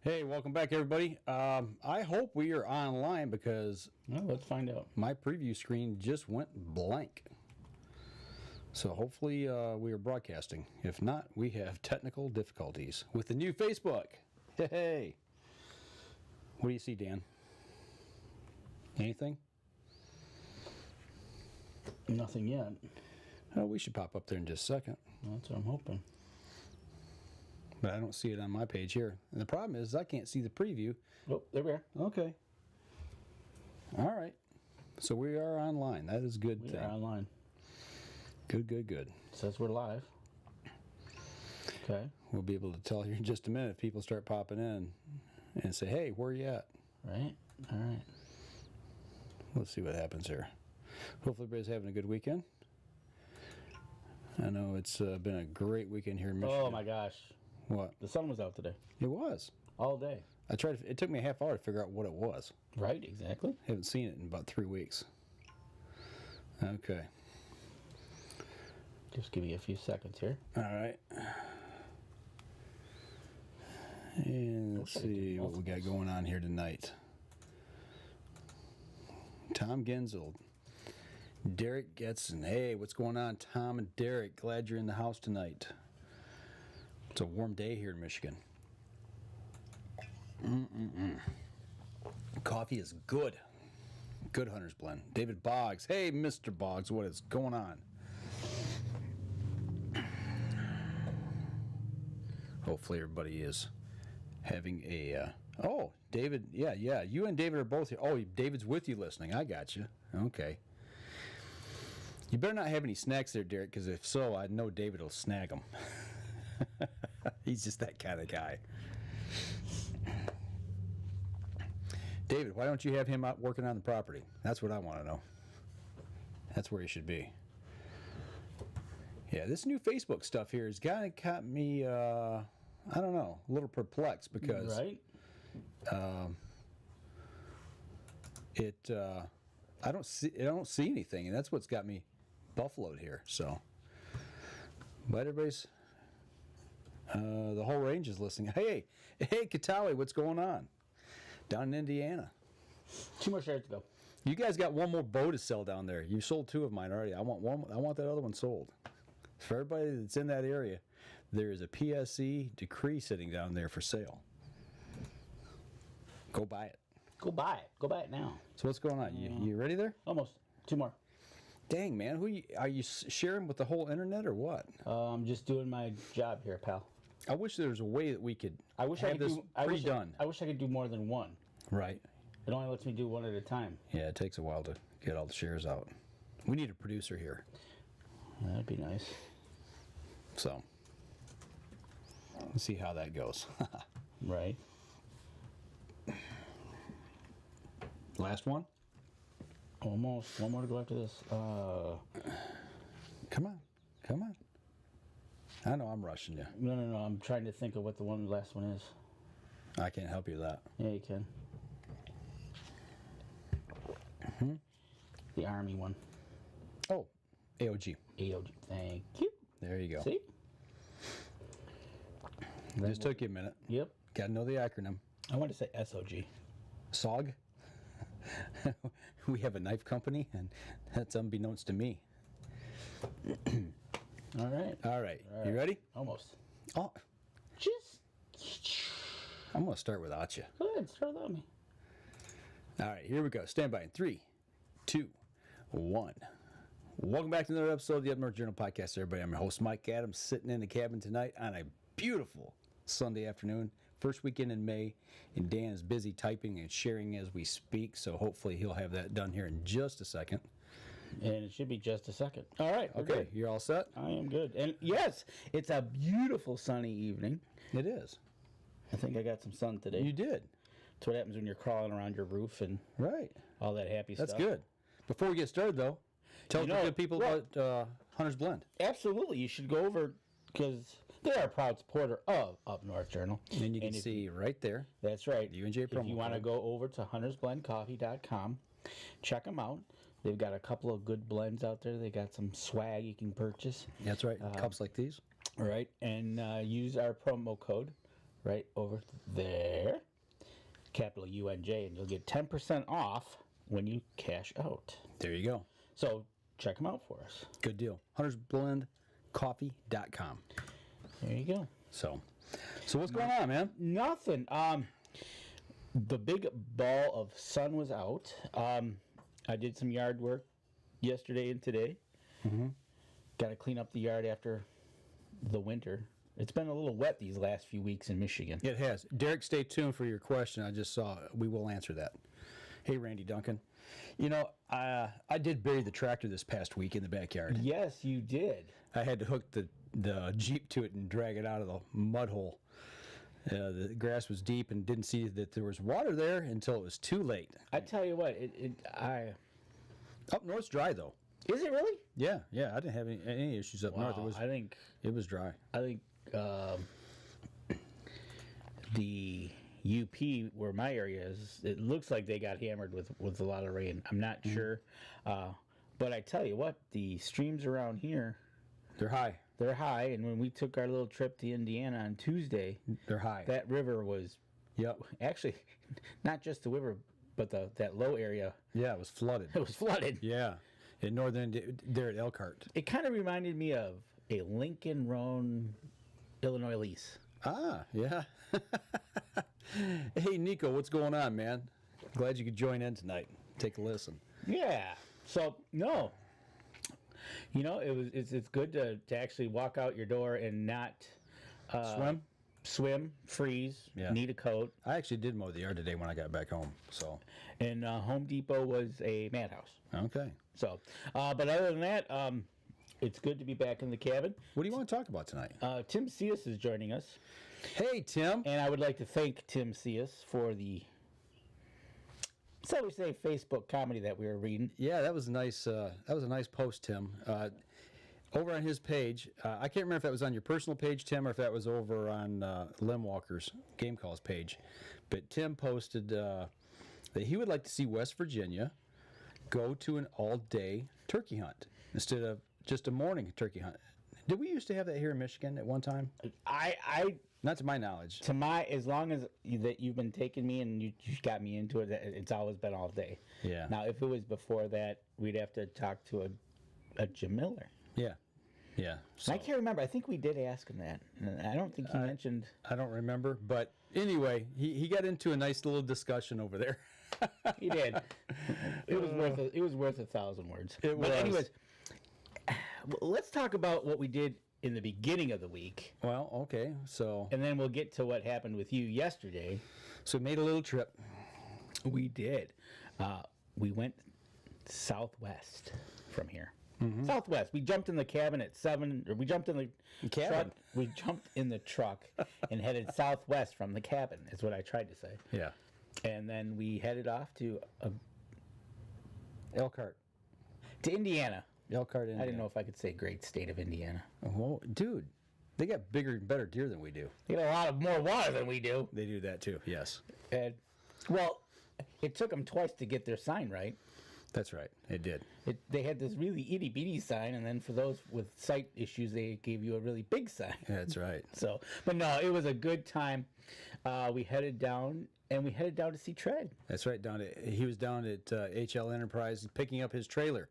Hey, welcome back, everybody. I hope we are online because Well, let's find out. my preview screen just went blank. So hopefully we are broadcasting. If not, we have technical difficulties with the new Facebook. Hey, what do you see, Dan? Anything? Nothing yet. Oh, we should pop up there in just a second. That's what I'm hoping. But I don't see it on my page here. And the problem is I can't see the preview. Oh, there we are. Okay. All right. So we are online. That is a good We thing. are online. Good, good, good. It says we're live. Okay. We'll be able to tell here in just a minute if people start popping in and say, hey, where are you at? Right. All right. Let's see what happens here. Hopefully everybody's having a good weekend. I know it's been a great weekend here in Michigan. Oh my gosh. What? The sun was out today. It was. All day. It took me a half hour to figure out what it was. Right, exactly. Haven't seen it in about 3 weeks. Okay. Just give you a few seconds here. All right. And let's see what we got going on here tonight. Tom Genzel. Derek Getson. Hey, what's going on, Tom and Derek? Glad you're in the house tonight. It's a warm day here in Michigan. Coffee is good. Good Hunter's Blend. David Boggs. Hey, Mr. Boggs, what is going on? Hopefully everybody is having a... oh, David. Yeah. You and David are both here. Oh, David's with you listening. I got you. Okay. You better not have any snacks there, Derek, because if so, I know David will snag them. He's just that kind of guy. David, why don't you have him out working on the property? That's what I want to know. That's where he should be. Yeah, this new Facebook stuff here has kind of got me, I don't know, a little perplexed because... Right. I don't see anything, and that's what's got me buffaloed here. So, but everybody's the whole range is listening. Hey, Katawi, what's going on down in Indiana? 2 more shares to go. You guys got one more bow to sell down there. You sold 2 of mine already. I want that other one sold. For everybody that's in that area, there is a PSC decree sitting down there for sale. Go buy it. Go buy it. Go buy it now. So what's going on? You ready there? Almost. 2 more. Dang, man. Are you sharing with the whole internet or what? I'm just doing my job here, pal. I wish there was a way that we could I wish I have could this do. I wish I could do more than one. Right. It only lets me do one at a time. Yeah, it takes a while to get all the shares out. We need a producer here. That'd be nice. So, let's see how that goes. Right. Last one? Almost. One more to go after this. Come on. I know I'm rushing you. No. I'm trying to think of what the last one is. I can't help you with that. Yeah, you can. The Army one. Oh, AOG. AOG. Thank you. There you go. See? Just took you a minute. Yep. Got to know the acronym. I want to say SOG. SOG? We have a knife company, and that's unbeknownst to me. All right. All right. You ready? Almost. Oh, Just. I'm going to start without you. Go ahead. Start without me. All right, here we go. Stand by in 3, 2, 1. Welcome back to another episode of the Up North Journal Podcast, everybody. I'm your host, Mike Adams, sitting in the cabin tonight on a beautiful Sunday afternoon, first weekend in May, and Dan is busy typing and sharing as we speak, so hopefully he'll have that done here in just a second. And it should be just a second. All right. Okay, Good. you're all set? I am good. And yes, it's a beautiful sunny evening. It is. I think I got some sun today. You did. That's what happens when you're crawling around your roof and Right. all that happy That's stuff. good. Before we get started, though, tell the good people about Hunter's Blend. Absolutely. You should go over because they are a proud supporter of Up North Journal. And you can see right there. That's right. The UNJ promo If you want to code. go over to huntersblendcoffee.com, check them out. They've got a couple of good blends out there. They got some swag you can purchase. That's right. Cups like these. All right. And use our promo code right over there, capital UNJ, and you'll get 10% off when you cash out. There you go. So check them out for us. Good deal. HuntersBlendCoffee.com. There you go. So what's going on, man? Nothing. The big ball of sun was out. I did some yard work yesterday and today. Got to clean up the yard after the winter. It's been a little wet these last few weeks in Michigan. It has. Derek, stay tuned for your question. I just saw. We will answer that. Hey, Randy Duncan. You know, I did bury the tractor this past week in the backyard. Yes, you did. I had to hook the Jeep to it and drag it out of the mud hole. The grass was deep and didn't see that there was water there until it was too late. I tell you what, Up north's dry though. Is it really? Yeah. I didn't have any issues up north. It was dry. I think the UP where my area is, it looks like they got hammered with a lot of rain. I'm not sure, but I tell you what, the streams around here, They're high. they're high. And when we took our little trip to Indiana on Tuesday, They're high. that river was Yep. actually not just the river, but that low area. Yeah, it was flooded. It was flooded. Yeah. In northern there at Elkhart. It kind of reminded me of a Lincoln Roan, Illinois lease. Ah, yeah. Hey, Nico, what's going on, man? Glad you could join in tonight. Take a listen. Yeah. So no, it's good to actually walk out your door and not swim, freeze, Yeah. need a coat. I actually did mow the yard today when I got back home. So And Home Depot was a madhouse. okay. So, but other than that, it's good to be back in the cabin. What do you want to talk about tonight? Tim Cius is joining us, Hey, Tim. and I would like to thank Tim Cius for the, shall we say, Facebook comedy that we were reading. Yeah, that was nice. That was a nice post, Tim. Over on his page, I can't remember if that was on your personal page, Tim, or if that was over on Lim Walker's Game Calls page. But Tim posted that he would like to see West Virginia go to an all-day turkey hunt instead of just a morning turkey hunt. Did we used to have that here in Michigan at one time? Not to my knowledge. As long as that you've been taking me and you got me into it, it's always been all day. Yeah. Now, if it was before that, we'd have to talk to a Jim Miller. Yeah. So, I can't remember. I think we did ask him that. And I don't think he mentioned. I don't remember, but anyway, he got into a nice little discussion over there. He did. It was worth 1,000 words. It but was. anyways, let's talk about what we did in the beginning of the week, Well, okay. So and then we'll get to what happened with you yesterday. we made a little trip. We did. We went southwest from here. Southwest. We jumped in the cabin at 7. Or we jumped in the Cabin? truck. We jumped in the truck and headed southwest from the cabin. Is what I tried to say. Yeah. And then we headed off to Elkhart, Indiana. Indiana. I didn't know if I could say great state of Indiana. Oh, dude, they got bigger and better deer than we do. They got a lot of more water than we do. They do that too. Yes. And well, it took them twice to get their sign right. That's right. It did. They had this really itty bitty sign, and then for those with sight issues, they gave you a really big sign. That's right. So, but no, it was a good time. We headed down, and we headed down to see Tread. That's right. He was down at HL Enterprise picking up his trailer,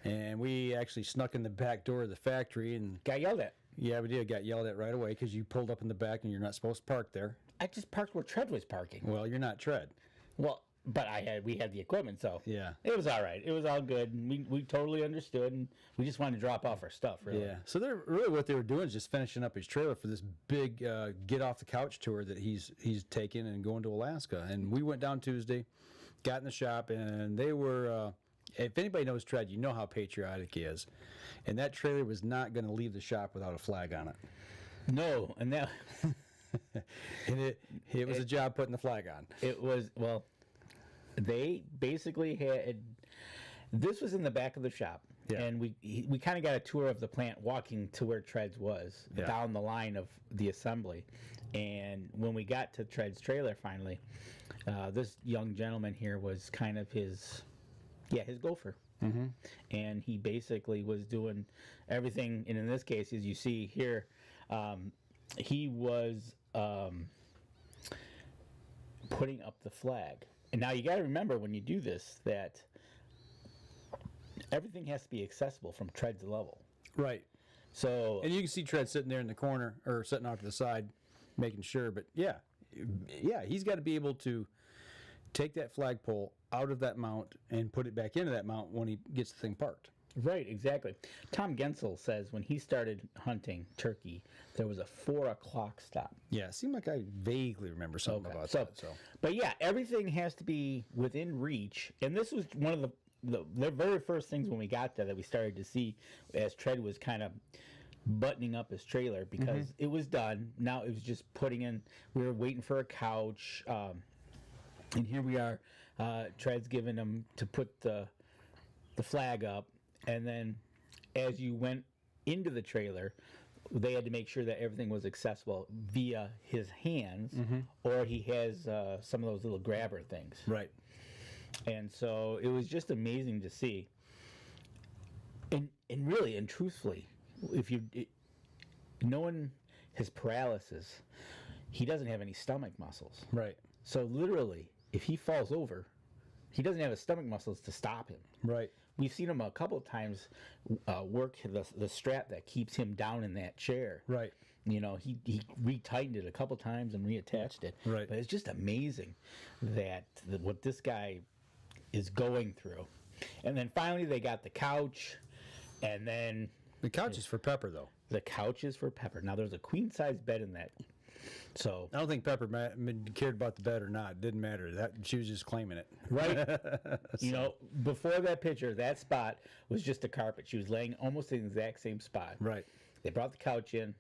and we actually snuck in the back door of the factory and Got yelled at. yeah, we did. Got yelled at right away because you pulled up in the back and you're not supposed to park there. I just parked where Tread was parking. Well, you're not Tread. Well, but we had the equipment, so Yeah. it was all right. It was all good. And we totally understood, and we just wanted to drop off our stuff. Really. Yeah. So they're really what they were doing is just finishing up his trailer for this big get off the couch tour that he's taking and going to Alaska. And we went down Tuesday, got in the shop, and they were. If anybody knows Tread, you know how patriotic he is, and that trailer was not going to leave the shop without a flag on it. No, and that And it was a job putting the flag on. it was well. They basically had. This was in the back of the shop, Yeah. and we kind of got a tour of the plant, walking to where Tread's was Yeah. down the line of the assembly. And when we got to Tread's trailer, finally, this young gentleman here was kind of his gopher. Mm-hmm. And he basically was doing everything. And in this case, as you see here, he was putting up the flag. And now you got to remember when you do this that everything has to be accessible from tread to level. Right. So And you can see Tread sitting there in the corner or sitting off to the side, making sure. But yeah, he's got to be able to take that flagpole out of that mount and put it back into that mount when he gets the thing parked. right, exactly. Tom Gensel says when he started hunting turkey, there was a 4 o'clock stop. Yeah, it seemed like I vaguely remember something about that. So But yeah, everything has to be within reach. And this was one of the very first things when we got there that we started to see as Tread was kind of buttoning up his trailer because it was done. Now it was just putting in, we were waiting for a couch. And here we are. Tread's giving him to put the flag up. And then as you went into the trailer, they had to make sure that everything was accessible via his hands, or he has some of those little grabber things. right. And so it was just amazing to see. And really and truthfully, if no one has paralysis, he doesn't have any stomach muscles. Right. So literally, if he falls over, he doesn't have his stomach muscles to stop him. Right. We've seen him a couple of times work the strap that keeps him down in that chair. Right. You know, he retightened it a couple times and reattached it. Right. But it's just amazing that what this guy is going through. And then finally they got the couch, and then The couch is for Pepper, though. the couch is for Pepper. Now there's a queen size bed in that. So I don't think Pepper cared about the bed or not. It didn't matter. That she was just claiming it. right, you know, before that picture, that spot was just a carpet. She was laying almost in the exact same spot. Right. They brought the couch in.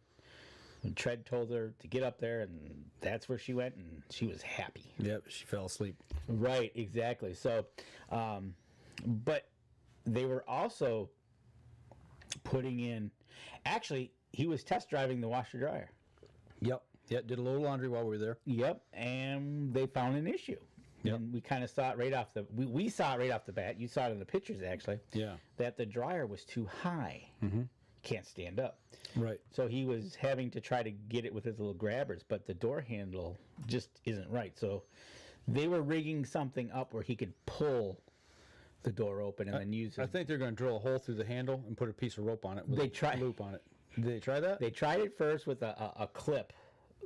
And Tread told her to get up there, and that's where she went, and she was happy. Yep. She fell asleep. Right, exactly. So, but they were also putting in. Actually, he was test driving the washer dryer. Yep. Yeah. Did a little laundry while we were there. Yep, and they found an issue. Yep. And we kind of saw it right off the. We saw it right off the bat. You saw it in the pictures, actually. Yeah. That the dryer was too high. Can't stand up. Right. So he was having to try to get it with his little grabbers, but the door handle just isn't right. So they were rigging something up where he could pull the door open and then use it. I think they're going to drill a hole through the handle and put a piece of rope on it with They a loop on it. Did they try that? They tried it first with a clip,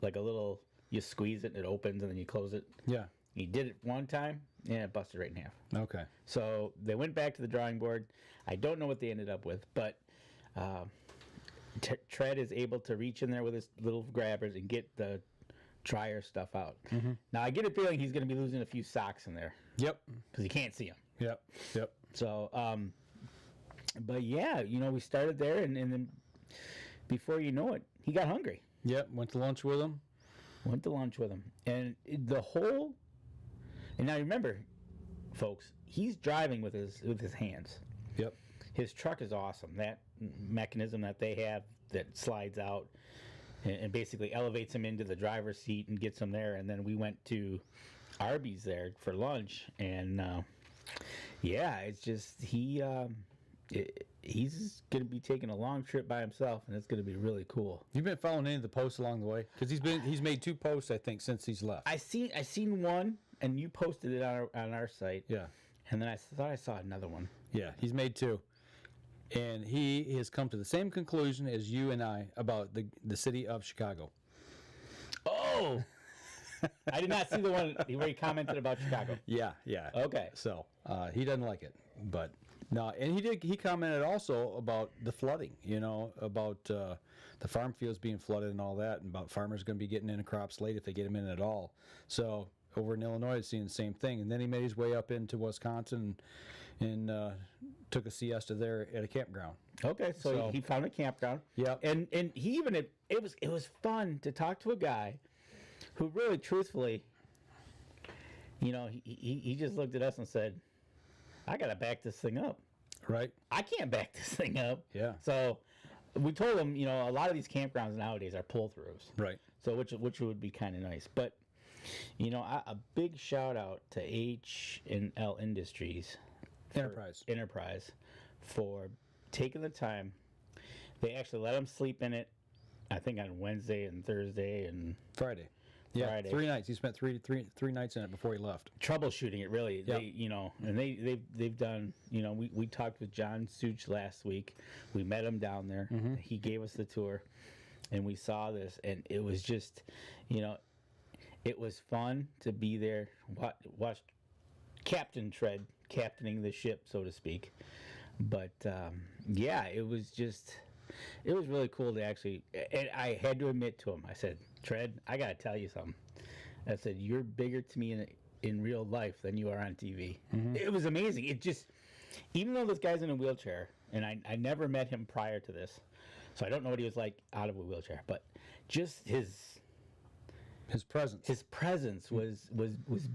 like a little, you squeeze it and it opens and then you close it. Yeah. He did it one time and it busted right in half. Okay. So they went back to the drawing board. I don't know what they ended up with, but Tread is able to reach in there with his little grabbers and get the dryer stuff out. Now I get a feeling he's going to be losing a few socks in there Yep. because he can't see them. Yep. Yep. So, but yeah, you know, we started there, and then before you know it, he got hungry. Yep. Went to lunch with him. Went to lunch with him, and and now remember, folks, he's driving with his hands. Yep. His truck is awesome. That mechanism that they have that slides out and basically elevates him into the driver's seat and gets him there. And then we went to Arby's there for lunch, and yeah, it's just he's going to be taking a long trip by himself, and it's going to be really cool. You've been following any of the posts along the way because he's made 2 posts, I think, since he's left. I seen one, and you posted it on our site. Yeah. And then I thought I saw another one. Yeah. He's made 2. And he has come to the same conclusion as you and I about the city of Chicago. Oh, I did not see the one where he commented about Chicago. Yeah, yeah. Okay. So he doesn't like it, but no. And he commented also about the flooding. You know, about the farm fields being flooded and all that, and about farmers going to be getting in crops late if they get them in at all. So over in Illinois, it's seeing the same thing. And then he made his way up into Wisconsin and took a siesta there at a campground. Okay, so he found a campground. Yep. And he even it was fun to talk to a guy who really truthfully, you know, he just looked at us and said, I gotta back this thing up. Right. I can't back this thing up. Yeah. So we told him, you know, a lot of these campgrounds nowadays are pull-throughs. Right. So which would be kind of nice. But, you know, a big shout out to H&L Industries. Enterprise for taking the time. They actually let him sleep in it, I think on Wednesday and Thursday and Friday. Yeah, Friday. 3 nights. He spent three nights in it before he left. Troubleshooting it, really. Yep. They, and they've done. We talked with John Such last week. We met him down there. Mm-hmm. He gave us the tour, and we saw this, and it was just, it was fun to be there. Watch Captain Tread captaining the ship, so to speak. But yeah, it was really cool to actually. And I had to admit to him, I said, Tread, I got to tell you something. I said, you're bigger to me in real life than you are on TV. Mm-hmm. It was amazing. It just, even though this guy's in a wheelchair, and I never met him prior to this, so I don't know what he was like out of a wheelchair, but just his presence. His presence was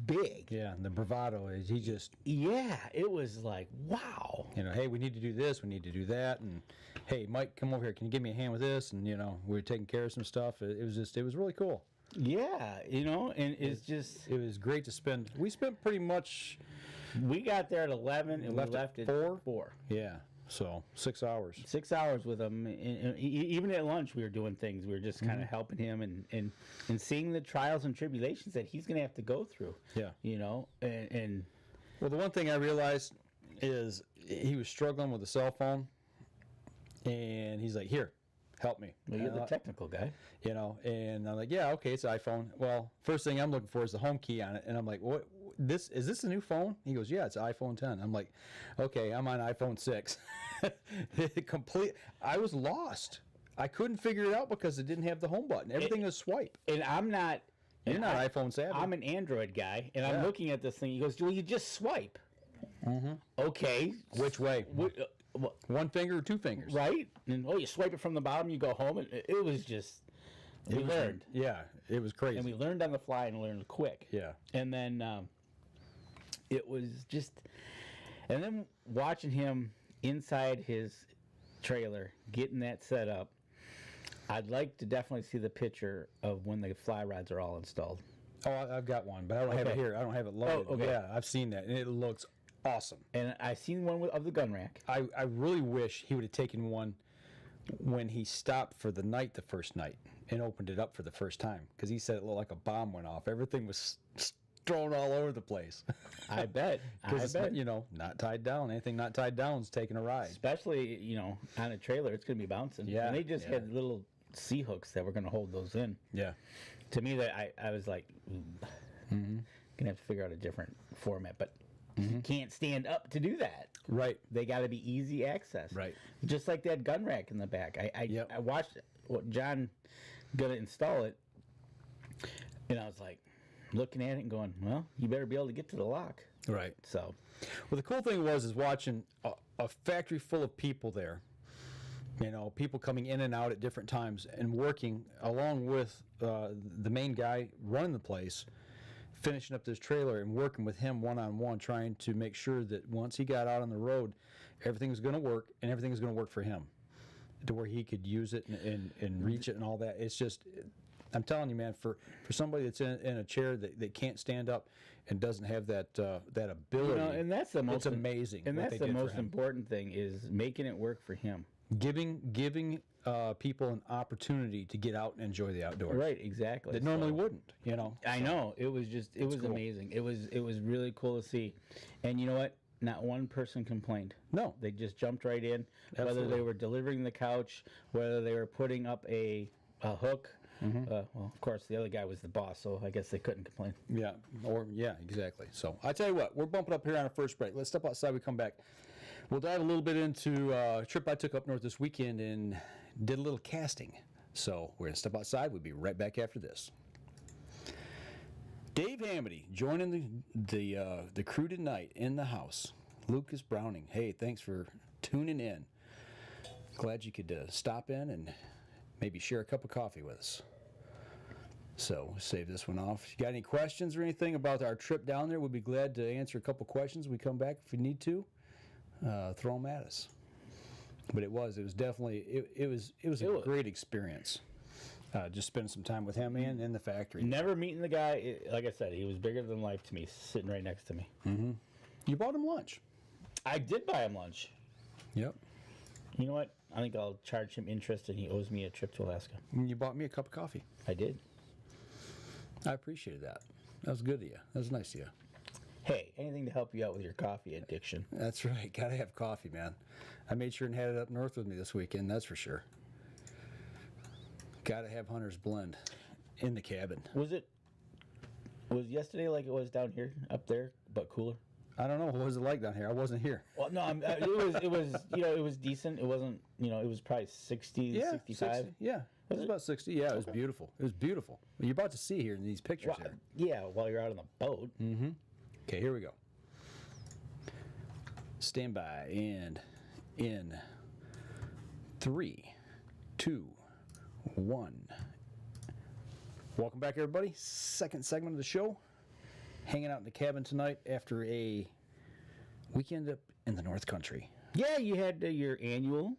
big. Yeah, and the bravado is he just. Yeah, it was like, wow. Hey, we need to do this, we need to do that, and hey, Mike, come over here. Can you give me a hand with this? And we were taking care of some stuff. It was really cool. Yeah, and it's just. It was great to spend. We spent pretty much. We got there at 11 and we left at 4. Yeah, so 6 hours. 6 hours with him. And even at lunch, we were doing things. We were just kind of helping him and seeing the trials and tribulations that he's going to have to go through. Yeah. And well, the one thing I realized is he was struggling with a cell phone, and he's like, "Here, help me." well, you're the technical guy. And I'm like, "Yeah, okay, it's an iPhone." Well, first thing I'm looking for is the home key on it, and I'm like, "What? Is this a new phone?" He goes, "Yeah, it's an iPhone 10." I'm like, "Okay, I'm on iPhone 6." I was lost. I couldn't figure it out because it didn't have the home button. Everything was swipe. And I'm not. You're not iPhone savvy. I'm an Android guy, and I'm looking at this thing. He goes, "Well, you just swipe." Mm-hmm. Okay. Which way? One finger or 2 fingers? Right? And you swipe it from the bottom, you go home, and it was just. We learned. Yeah, it was crazy. And we learned on the fly and learned quick. Yeah. And then it was just. And then watching him inside his trailer, getting that set up, I'd like to definitely see the picture of when the fly rods are all installed. Oh, I've got one, but I don't have it here. I don't have it loaded. Oh, okay. Yeah, I've seen that, and it looks awesome. And I seen one of the gun rack. I really wish he would have taken one when he stopped for the night the first night and opened it up for the first time, because he said it looked like a bomb went off. Everything was thrown all over the place. I bet. Because not tied down. Anything not tied down is taking a ride. Especially, on a trailer, it's going to be bouncing. Yeah. And they just had little C hooks that were going to hold those in. Yeah. To me, that I was like, gonna have to figure out a different format, but you can't stand up to do that. Right. They got to be easy access. Right. Just like that gun rack in the back. I watched John gonna install it, and I was like, looking at it and going, well, you better be able to get to the lock. Right. So, well, the cool thing was watching a factory full of people there. People coming in and out at different times and working along with the main guy running the place, finishing up this trailer and working with him one-on-one, trying to make sure that once he got out on the road, everything was going to work, and everything was going to work for him to where he could use it and reach it and all that. It's just, I'm telling you, man, for somebody that's in a chair that can't stand up and doesn't have that ability, and that's the most. It's amazing. And that's the most important thing is making it work for him. Giving people an opportunity to get out and enjoy the outdoors. Right, exactly. That normally wouldn't, I know. It was cool. Amazing. It was really cool to see. And you know what? Not one person complained. No. They just jumped right in. Absolutely. Whether they were delivering the couch, whether they were putting up a hook. Well, of course, the other guy was the boss, so I guess they couldn't complain. Yeah, exactly. So I tell you what, we're bumping up here on our first break. Let's step outside. We come back. We'll dive a little bit into a trip I took up north this weekend and did a little casting. So we're going to step outside. We'll be right back after this. Dave Hamity joining the crew tonight in the house. Lucas Browning. Hey, thanks for tuning in. Glad you could stop in and maybe share a cup of coffee with us. So we'll save this one off. If you got any questions or anything about our trip down there, we'll be glad to answer a couple questions. We come back if we need to. Throw them at us. But it was definitely it was a great experience. Just spending some time with him and in the factory. Never meeting the guy. Like I said, he was bigger than life to me, sitting right next to me. Mm-hmm. You bought him lunch. I did buy him lunch. Yep. You know what? I think I'll charge him interest, and he owes me a trip to Alaska. And you bought me a cup of coffee. I did. I appreciated that. That was good of you. That was nice of you. Hey, anything to help you out with your coffee addiction. That's right. Gotta have coffee, man. I made sure and had it up north with me this weekend, that's for sure. Gotta have Hunter's Blend in the cabin. Was yesterday like it was down here, up there, but cooler? I don't know. What was it like down here? I wasn't here. Well, no, it was it was decent. It wasn't, it was probably 60, 65. 60, yeah. It was about 60. Yeah, it was beautiful. It was beautiful. You're about to see here in these pictures Well, here. yeah, while you're out on the boat. Mm-hmm. Okay, here we go. Stand by and in 3, 2, 1. Welcome back, everybody. Second segment of the show. Hanging out in the cabin tonight after a weekend up in the North Country. Yeah, you had your annual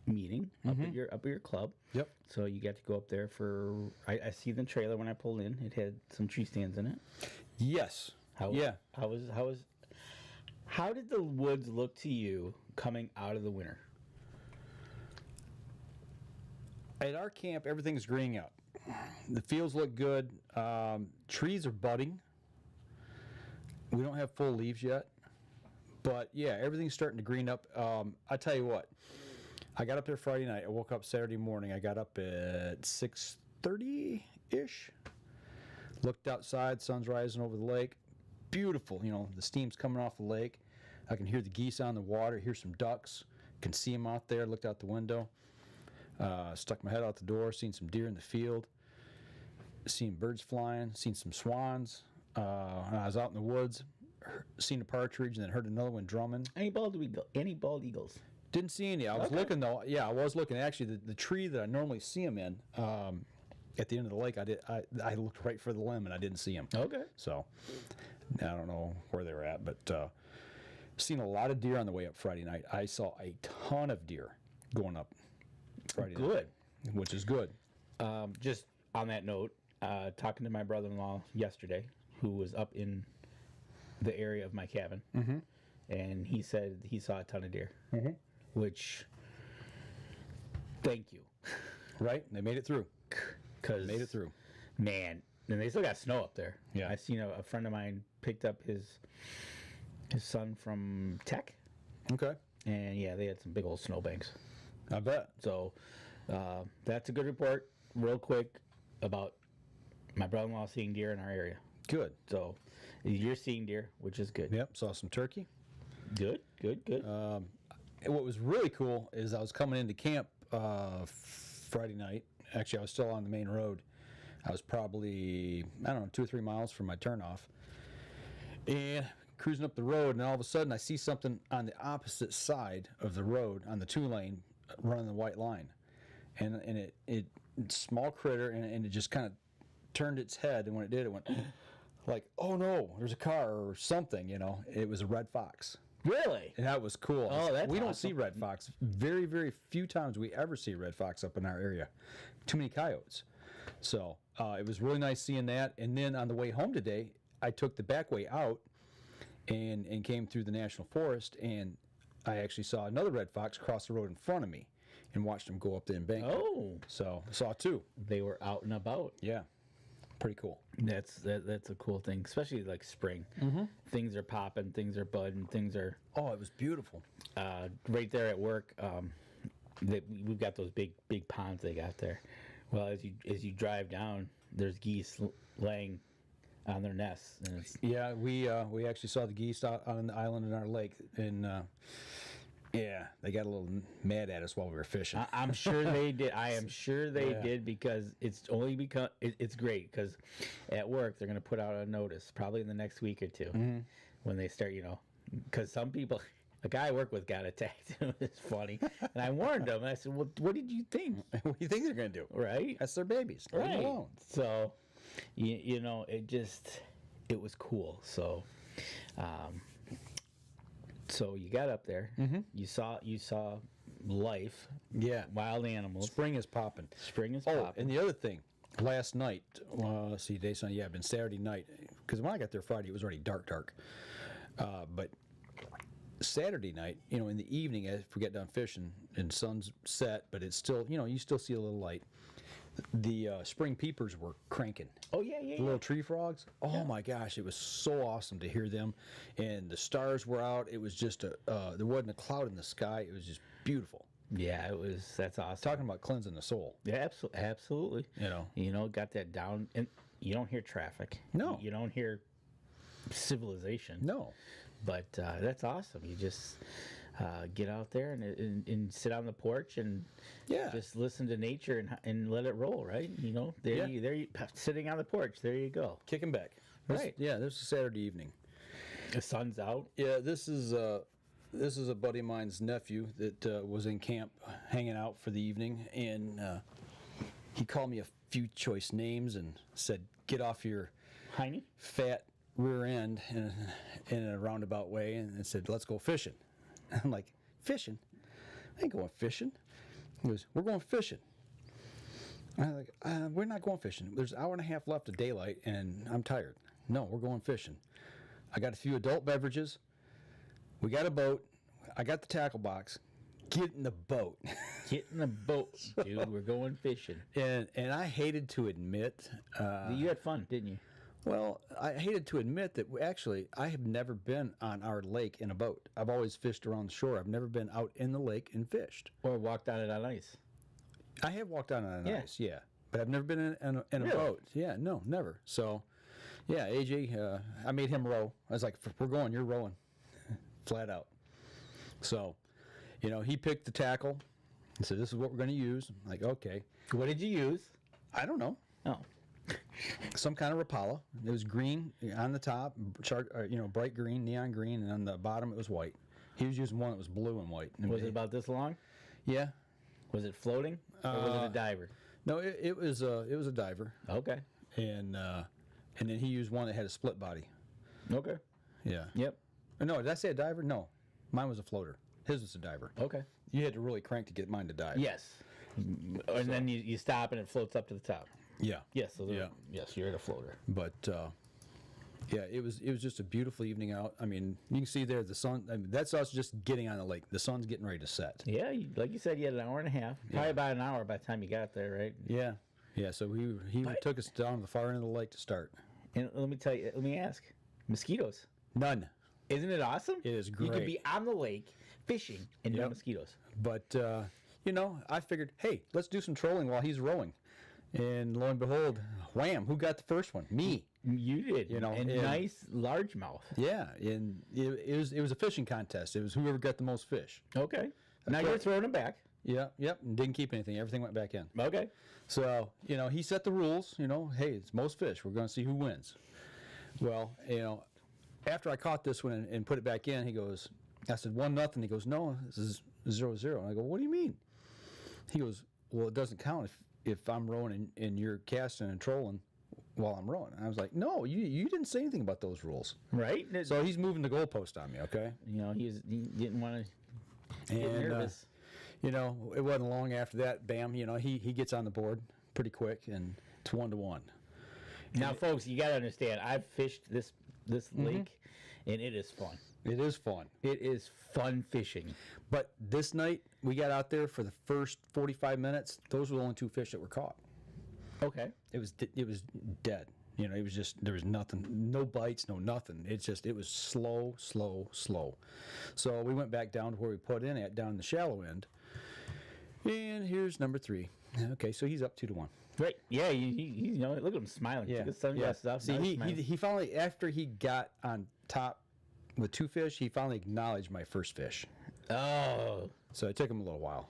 meeting up at your club. Yep. So you got to go up there for. I see the trailer when I pulled in. It had some tree stands in it. Yes. How did the woods look to you coming out of the winter? At our camp, everything's greening up. The fields look good. Trees are budding. We don't have full leaves yet, but yeah, everything's starting to green up. I tell you what, I got up there Friday night. I woke up Saturday morning. I got up at 6:30-ish. Looked outside, sun's rising over the lake. Beautiful, the steam's coming off the lake. I can hear the geese on the water, hear some ducks. Can see them out there. Looked out the window. Stuck my head out the door, seen some deer in the field. Seen birds flying, seen some swans. I was out in the woods, seen a partridge, and then heard another one drumming. Any bald eagles? Didn't see any. I was looking though. Yeah, I was looking. Actually, the tree that I normally see them in, at the end of the lake, I looked right for the limb and I didn't see them. Okay. So I don't know where they were at, but seen a lot of deer on the way up Friday night. I saw a ton of deer going up Friday night. Good. Which is good. Just on that note, talking to my brother-in-law yesterday, who was up in the area of my cabin, and he said he saw a ton of deer, which, thank you. Right? They made it through. Made it through. Man, and they still got snow up there. Yeah. I seen a friend of mine picked up his son from Tech, Okay. and yeah, they had some big old snowbanks. I bet. So that's a good report, real quick, about my brother-in-law seeing deer in our area. Good. So you're seeing deer, which is good. Yep. Saw some turkey. Good. What was really cool is I was coming into camp Friday night. Actually, I was still on the main road. I was probably, 2 or 3 miles from my turnoff. And cruising up the road, and all of a sudden I see something on the opposite side of the road, on the 2-lane, running the white line. And it small critter, and it just kind of turned its head, and when it did, it went like, oh no, there's a car or something, It was a red fox. Really? And that was cool. Oh, that's We don't awesome. see red fox. Very, very few times we ever see red fox up in our area. Too many coyotes. So it was really nice seeing that. And then on the way home today, I took the back way out and came through the national forest, and I actually saw another red fox cross the road in front of me and watched him go up the embankment. Oh. So saw 2. They were out and about. Yeah. Pretty cool. That's a cool thing, especially like spring. Things are popping, things are budding, things are. Oh, it was beautiful. Right there at work, we've got those big ponds they got there. Well, as you drive down, there's geese laying on their nests, and it's, Yeah, we actually saw the geese out on the island in our lake, and yeah, they got a little mad at us while we were fishing. I'm sure they did. I am sure they did, because it's only because it's great, because at work they're going to put out a notice probably in the next week or two when they start, because some people. A guy I work with got attacked. It's funny, and I warned him. I said, "Well, what did you think? What do you think they're going to do? Right? That's their babies. Leave them Right. alone." So, it was cool. So, so you got up there. You saw life. Yeah. Wild animals. Spring is popping. Spring is Oh, popping. and the other thing, last night, let's see, today's Sunday, been Saturday night, because when I got there Friday, it was already dark. But Saturday night, in the evening, if we get done fishing and sun's set, but it's still, you still see a little light. the spring peepers were cranking. Oh yeah, yeah, The little tree frogs. Oh my gosh, it was so awesome to hear them, and the stars were out. It was just there wasn't a cloud in the sky. It was just beautiful. yeah. It was. That's awesome. Talking about cleansing the soul. Yeah, absolutely. You know. got that down, and you don't hear traffic. No. You don't hear civilization. No. But that's awesome. You just get out there and sit on the porch and Yeah. just listen to nature and let it roll, right? Yeah. You sitting on the porch. There you go. Kicking back. Right. Yeah, this is Saturday evening. The sun's out. Yeah, this is a buddy of mine's nephew that was in camp hanging out for the evening, and he called me a few choice names and said, "Get off your Heine? fat rear end in a roundabout way," and said, "Let's go fishing." I'm like, "Fishing? I ain't going fishing." He goes, "We're going fishing." I'm like, "We're not going fishing. There's an hour and a half left of daylight, and I'm tired." "No, we're going fishing. I got a few adult beverages. We got a boat. I got the tackle box. Get in the boat." Get in the boat, dude. We're going fishing. And I hated to admit, You had fun, didn't you? well, I hated to admit that actually I have never been on our lake in a boat. I've always fished around the shore. I've never been out in the lake and fished. Or walked on it on ice. I have walked out on Yeah. ice, yeah, but I've never been in a Really? boat. Yeah, no, never. So, yeah, AJ, I made him row. I was like, "We're going. You're rowing, flat out." So, he picked the tackle and said, "This is what we're going to use." I'm like, okay. What did you use? I don't know. Oh, Some kind of Rapala. It was green on the top, bright green, neon green, and on the bottom it was white. He was using one that was blue and white. was it about this long? Yeah. Was it floating, or was it a diver? No, it was a diver, Okay. and then he used one that had a split body. Okay. Yeah. Yep. No, did I say a diver? No, mine was a floater. His was a diver. Okay. You had to really crank to get mine to dive. Yes. And then you stop and it floats up to the top. Yeah. Yes. So Yeah. Yes, you're at a floater. But yeah, it was just a beautiful evening out. I mean, you can see there the sun. I mean, that's us just getting on the lake. The sun's getting ready to set. Yeah, like you said, you had an hour and a half. Probably about an hour by the time you got there, right? Yeah. Yeah. So he took us down to the far end of the lake to start. And let me ask, mosquitoes. None. Isn't it awesome? It is You great. could be on the lake fishing and no Yep. mosquitoes. But I figured, hey, let's do some trolling while he's rowing. And lo and behold, wham! Who got the first one? Me. You did. And nice largemouth. Yeah, and it was a fishing contest. It was whoever got the most fish. Okay. Now you're throwing them back. Yeah, yep, and didn't keep anything. Everything went back in. Okay. So, he set the rules, hey, it's most fish. We're going to see who wins. Well, after I caught this one and put it back in, I said 1-0. He goes, "No, this is 0-0. And I go, "What do you mean?" He goes, "Well, it doesn't count if I'm rowing and you're casting and trolling while I'm rowing." And I was like, "No, you didn't say anything about those rules." Right? So he's moving the goalpost on me, okay? He didn't want to get nervous. It wasn't long after that, bam, he gets on the board pretty quick, and it's 1-1. Now, folks, you got to understand, I've fished this lake, and it is fun. It is fun. It is fun fishing. But this night, we got out there for the first 45 minutes. Those were the only 2 fish that were caught. Okay. It was dead. It was just, there was nothing, no bites, no nothing. It was slow. So we went back down to where we put in at, down in the shallow end. And here's number 3. Okay, so he's up 2-1. Right. Yeah, look at him smiling. Yeah. Took his sunglasses off. See, now he's smiling. he finally, after he got on top with 2 fish, he finally acknowledged my first fish. Oh. So it took him a little while,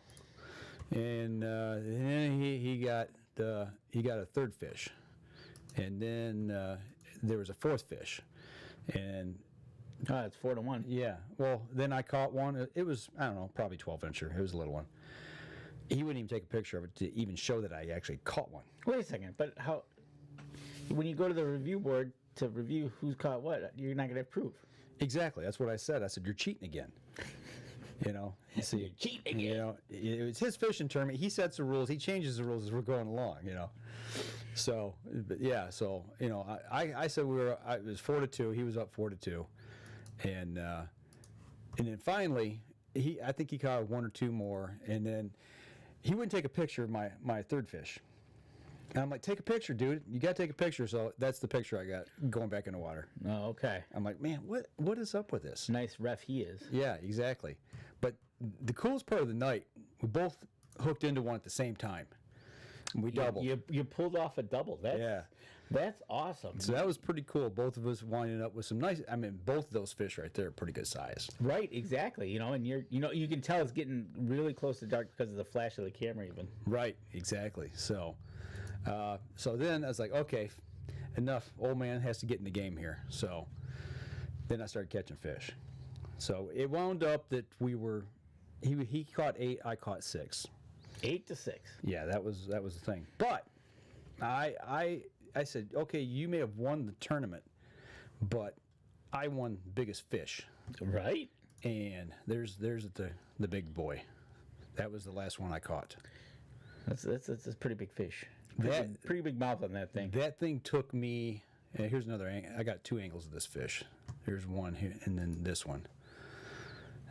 and then he got a third fish, and then there was a 4th fish, and Oh, it's 4-1. yeah, well then I caught one. It was, I don't know, probably 12-incher. It was a little one. He wouldn't even take a picture of it to even show that I actually caught one. Wait a second, but how? When you go to the review board to review who's caught what, you're not going to have proof. Exactly, that's what I said. I said, "You're cheating again." See, You're cheating again. It's his fishing tournament. He sets the rules. He changes the rules as we're going along. So, but yeah. So I said it was 4-2. He was up 4-2, and then finally I think he caught 1 or 2 more, and then he wouldn't take a picture of my third fish. And I'm like, take a picture, dude. You got to take a picture. So that's the picture I got going back in the water. Oh, okay. I'm like, man, what is up with this? Nice ref he is. Yeah, exactly. But the coolest part of the night, we both hooked into one at the same time. We doubled. You pulled off a double. That's awesome. So that was pretty cool. Both of us winding up with some nice. I mean, both of those fish right there are pretty good size. Right, exactly. You know, and you can tell it's getting really close to dark because of the flash of the camera, even. Right, exactly. So, so then I was like, okay, enough. Old man has to get in the game here. So then I started catching fish. So it wound up that we were. He caught 8. I caught 6. 8 to 6. Yeah, that was the thing. But I said, okay, you may have won the tournament, but I won biggest fish. Right. And there's the big boy. That was the last one I caught. That's a pretty big fish. Pretty big mouth on that thing. That thing took me. Here's another angle. I got 2 angles of this fish. There's one here, and then this one.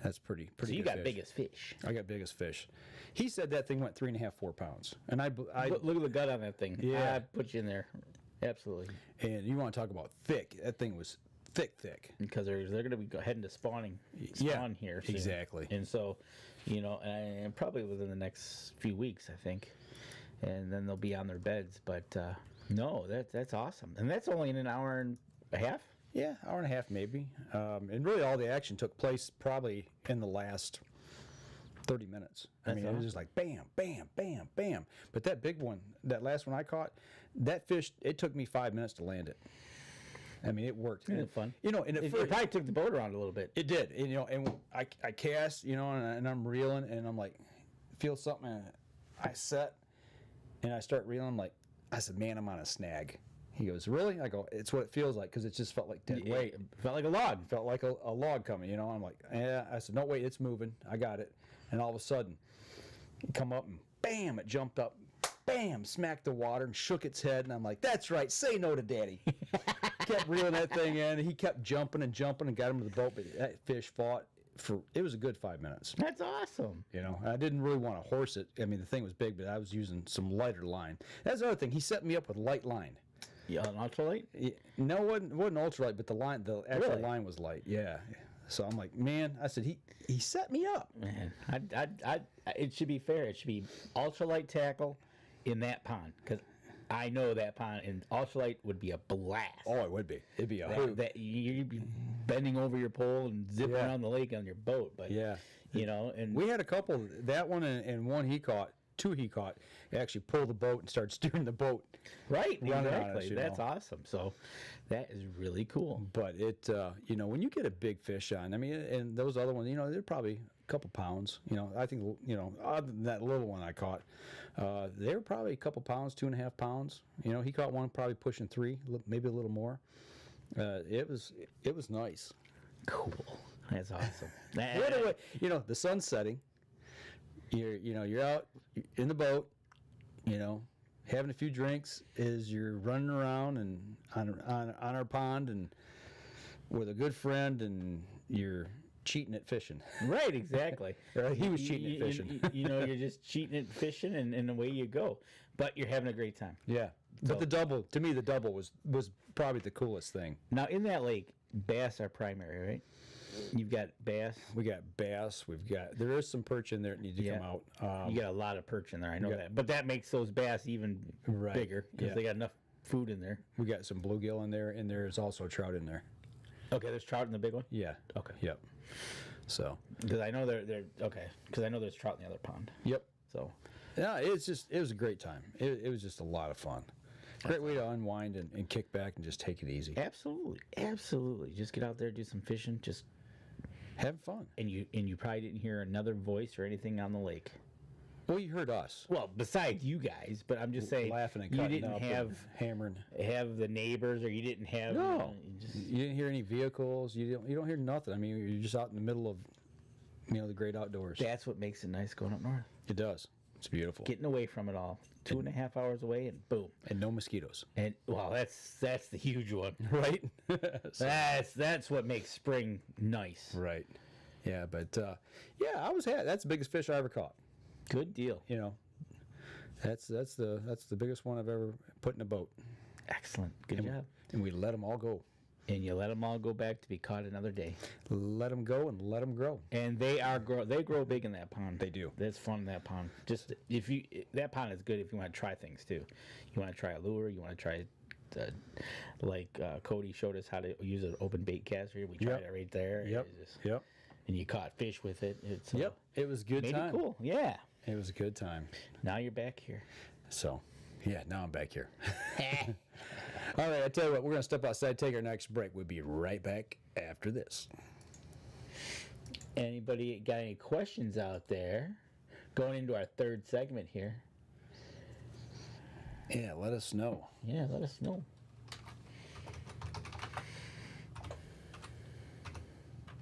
That's pretty. So you good got fish. biggest fish. I got biggest fish. He said that thing went 3.5, 4 pounds, and I Look at the gut on that thing. Yeah. I put you in there. Absolutely. And you want to talk about thick? That thing was thick. Because they're going to be heading to spawn here soon. Exactly. And so, and probably within the next few weeks, I think, and then they'll be on their beds. But no, that's awesome, and that's only in an hour and a half. Yeah, hour and a half maybe. And really all the action took place probably in the last 30 minutes. I mean, it was just like bam, bam, bam, bam. But that big one, that last one I caught, that fish, it took me 5 minutes to land it. I mean, it worked. Isn't it fun? And It probably took the boat around a little bit. it did. And, and I cast, and I'm reeling, and I'm like, feel something, and I set, and I start reeling. I said, man, I'm on a snag. He goes, really? I go, it's what it feels like, because it just felt like dead weight. It felt like a log. Felt like a log coming, I'm like, yeah. I said, no, wait, it's moving. I got it. And all of a sudden, it come up and bam, it jumped up, bam, smacked the water and shook its head. And I'm like, that's right, say no to daddy. Kept reeling that thing in. And he kept jumping and got him to the boat, but that fish fought it was a good 5 minutes. That's awesome. I didn't really want to horse it. I mean, the thing was big, but I was using some lighter line. That's the other thing. He set me up with light line. Yeah, an ultralight? No, it wasn't ultralight, but the actual line was light. Yeah. So I'm like, man, I said, he set me up. Man, it should be fair. It should be ultralight tackle in that pond, because I know that pond, and ultralight would be a blast. Oh, it would be. It'd be a hoot. You'd be bending over your pole and zipping around the lake on your boat. But yeah, and we had a couple. That one and one he caught. 2 he caught. He actually pulled the boat and started steering the boat. Right, exactly. That's awesome. So that is really cool. But it, when you get a big fish on, I mean, and those other ones, they're probably a couple pounds. I think, other than that little one I caught, they were probably a couple pounds, 2.5 pounds. He caught one probably pushing 3, maybe a little more. It was nice. Cool. That's awesome. What a way, the sun's setting. You're out in the boat, having a few drinks as you're running around and on our pond and with a good friend, and you're cheating at fishing. Right, exactly. He was cheating at fishing. You're just cheating at fishing, and away you go. But you're having a great time. Yeah. But the double was probably the coolest thing. Now in that lake, bass are primary, right? You've got bass. We got bass. There is some perch in there that need to come out. You got a lot of perch in there. I know that. But that makes those bass even bigger, because they got enough food in there. We got some bluegill in there, and there's also trout in there. Okay, there's trout in the big one? Yeah. Okay. Yep. So. Because I know they're okay. Because I know there's trout in the other pond. Yep. So. Yeah, it was a great time. It was just a lot of fun. Great way to unwind and kick back and just take it easy. Absolutely. Just get out there, do some fishing, just have fun. And you probably didn't hear another voice or anything on the lake. Well, you heard us. Well, besides you guys, but I'm just saying, laughing and you cutting didn't up have and hammering. Have the neighbors, or you didn't have. No, you didn't hear any vehicles. You don't hear nothing. I mean, you're just out in the middle of, the great outdoors. That's what makes it nice going up north. It does. It's beautiful. Getting away from it all. 2.5 hours away, and boom. And no mosquitoes. And that's the huge one, right? So, that's what makes spring nice. Right. Yeah, but I was happy. That's the biggest fish I ever caught. Good deal. That's the biggest one I've ever put in a boat. Excellent. Good job. And we let them all go. And you let them all go back to be caught another day. Let them go and let them grow. And they grow big in that pond. They do. That's fun in that pond. Just that pond is good if you want to try things too. You want to try a lure. You want to try, Cody showed us how to use an open bait caster. We tried it right there. Yep. Yep. And you caught fish with it. It's It was a good made time. it cool. Yeah. It was a good time. Now you're back here. So, yeah, now I'm back here. All right, I tell you what, we're going to step outside, take our next break. We'll be right back after this. Anybody got any questions out there? Going into our third segment here. Yeah, let us know. Yeah, let us know.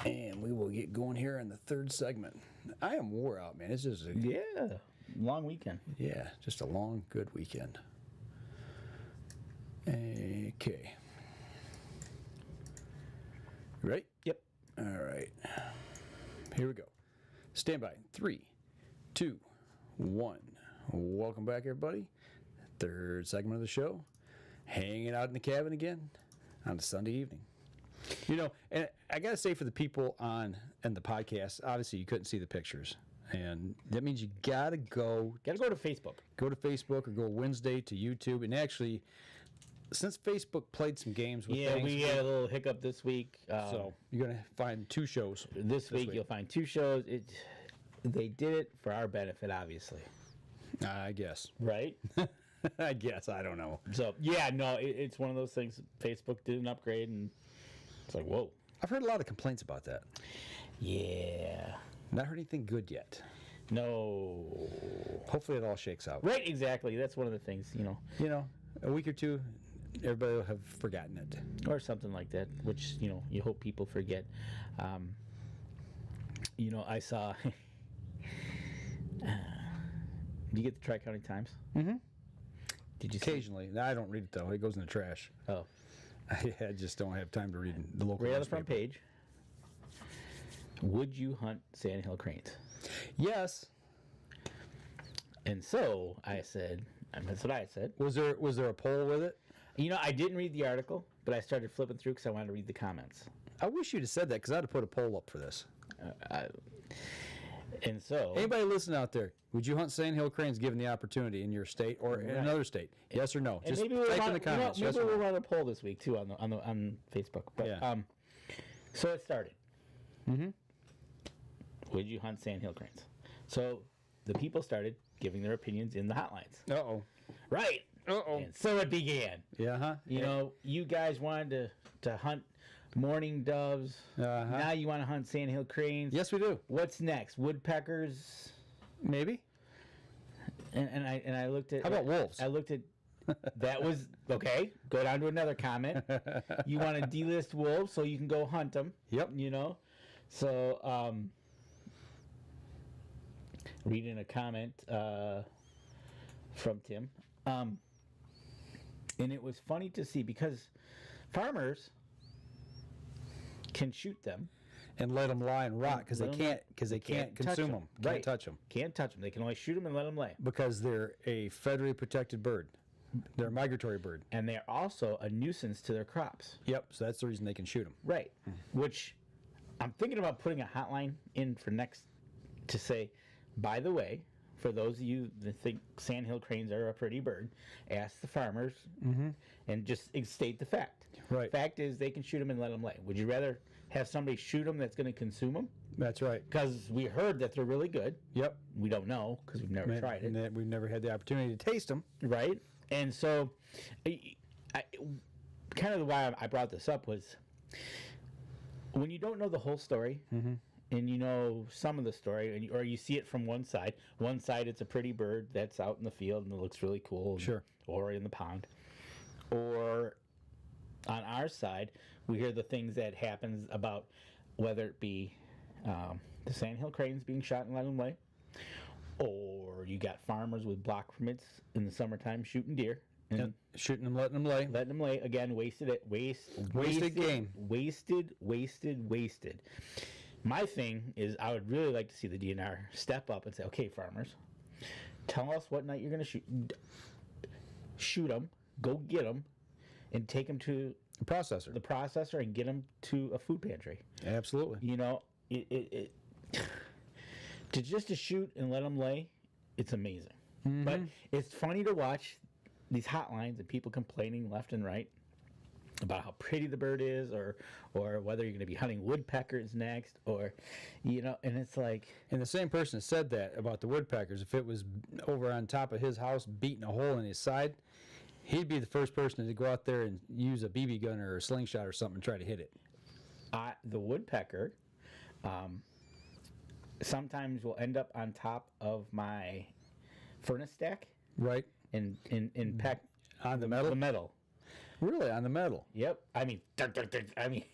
And we will get going here in the third segment. I am wore out, man. It's just long weekend. Yeah, just a long, good weekend. Okay. Ready? Yep. All right. Here we go. Stand by. 3, 2, 1. Welcome back, everybody. Third segment of the show. Hanging out in the cabin again on a Sunday evening. You know, and I got to say for the people on the podcast, obviously you couldn't see the pictures. And that means you got to go. Got to go to Facebook. Go to Facebook or go Wednesday to YouTube. And actually, since Facebook played some games with things. We had a little hiccup this week. So you're going to find 2 shows. This week you'll find 2 shows. They did it for our benefit, obviously. I guess. Right? I guess. I don't know. So, yeah, no, it's one of those things. Facebook did an upgrade, and it's like, whoa. I've heard a lot of complaints about that. Yeah. Not heard anything good yet. No. Hopefully it all shakes out. Right, exactly. That's one of the things, You know, a week or 2, everybody will have forgotten it. Or something like that, which, you hope people forget. I saw... Do you get the Tri-County Times? Mm-hmm. Did you Occasionally. No, I don't read it, though. It goes in the trash. Oh. I just don't have time to read the local Right on the newspaper. front page. Would you hunt sandhill cranes? Yes. And so I said, and that's what I said. Was there a poll with it? I didn't read the article, but I started flipping through because I wanted to read the comments. I wish you'd have said that because I'd have put a poll up for this. And so... Anybody listening out there, would you hunt sandhill cranes given the opportunity in your state or in another state? Yes or no? And Just maybe type in the comments. Maybe yes or we'll no. run a poll this week, too, on Facebook. But, Yeah. So it started. Mm-hmm. Would you hunt sandhill cranes? So the people started giving their opinions in the hotlines. Uh-oh. Right. Uh-oh. And so it began. Yeah, huh? You guys wanted to hunt mourning doves. Uh-huh. Now you want to hunt sandhill cranes. Yes, we do. What's next? Woodpeckers? Maybe. And I looked at... How about wolves? I looked at... That was... Okay. Go down to another comment. You want to delist wolves so you can go hunt them. Yep. So, reading a comment from Tim. And it was funny to see because farmers can shoot them and let them lie and rot because they can't consume them. Can't touch them. Can't touch them. They can only shoot them and let them lay. Because they're a federally protected bird. They're a migratory bird. And they're also a nuisance to their crops. Yep. So that's the reason they can shoot them. Right. Which I'm thinking about putting a hotline in for next to say, by the way, for those of you that think sandhill cranes are a pretty bird, ask the farmers and just state the fact. Right. Fact is they can shoot them and let them lay. Would you rather have somebody shoot them that's going to consume them? That's right. Because we heard that they're really good. Yep. We don't know because we've never tried it. And we've never had the opportunity to taste them. Right. And so, kind of why I brought this up was when you don't know the whole story, and you know some of the story, or you see it from one side. One side, it's a pretty bird that's out in the field and it looks really cool. Sure. Or in the pond. Or on our side, we hear the things that happens about whether it be the sandhill cranes being shot and let them lay, or you got farmers with block permits in the summertime shooting deer. And shooting them, letting them lay. letting them lay. Again, wasted game. Wasted. My thing is I would really like to see the DNR step up and say, okay, farmers, tell us what night you're going to shoot them, go get them, and take them to The processor. the processor and get them to a food pantry. Absolutely. You know, to shoot and let them lay, it's amazing. But it's funny to watch these hotlines and people complaining left and right about how pretty the bird is, or whether you're going to be hunting woodpeckers next, or, you know, and it's like, And the same person that said that about the woodpeckers, if it was over on top of his house beating a hole in his side, he'd be the first person to go out there and use a BB gun or a slingshot or something and try to hit it. the woodpecker sometimes will end up on top of my furnace stack Right? and peck On the metal? the metal. Really? On the metal? Yep. I mean, I mean,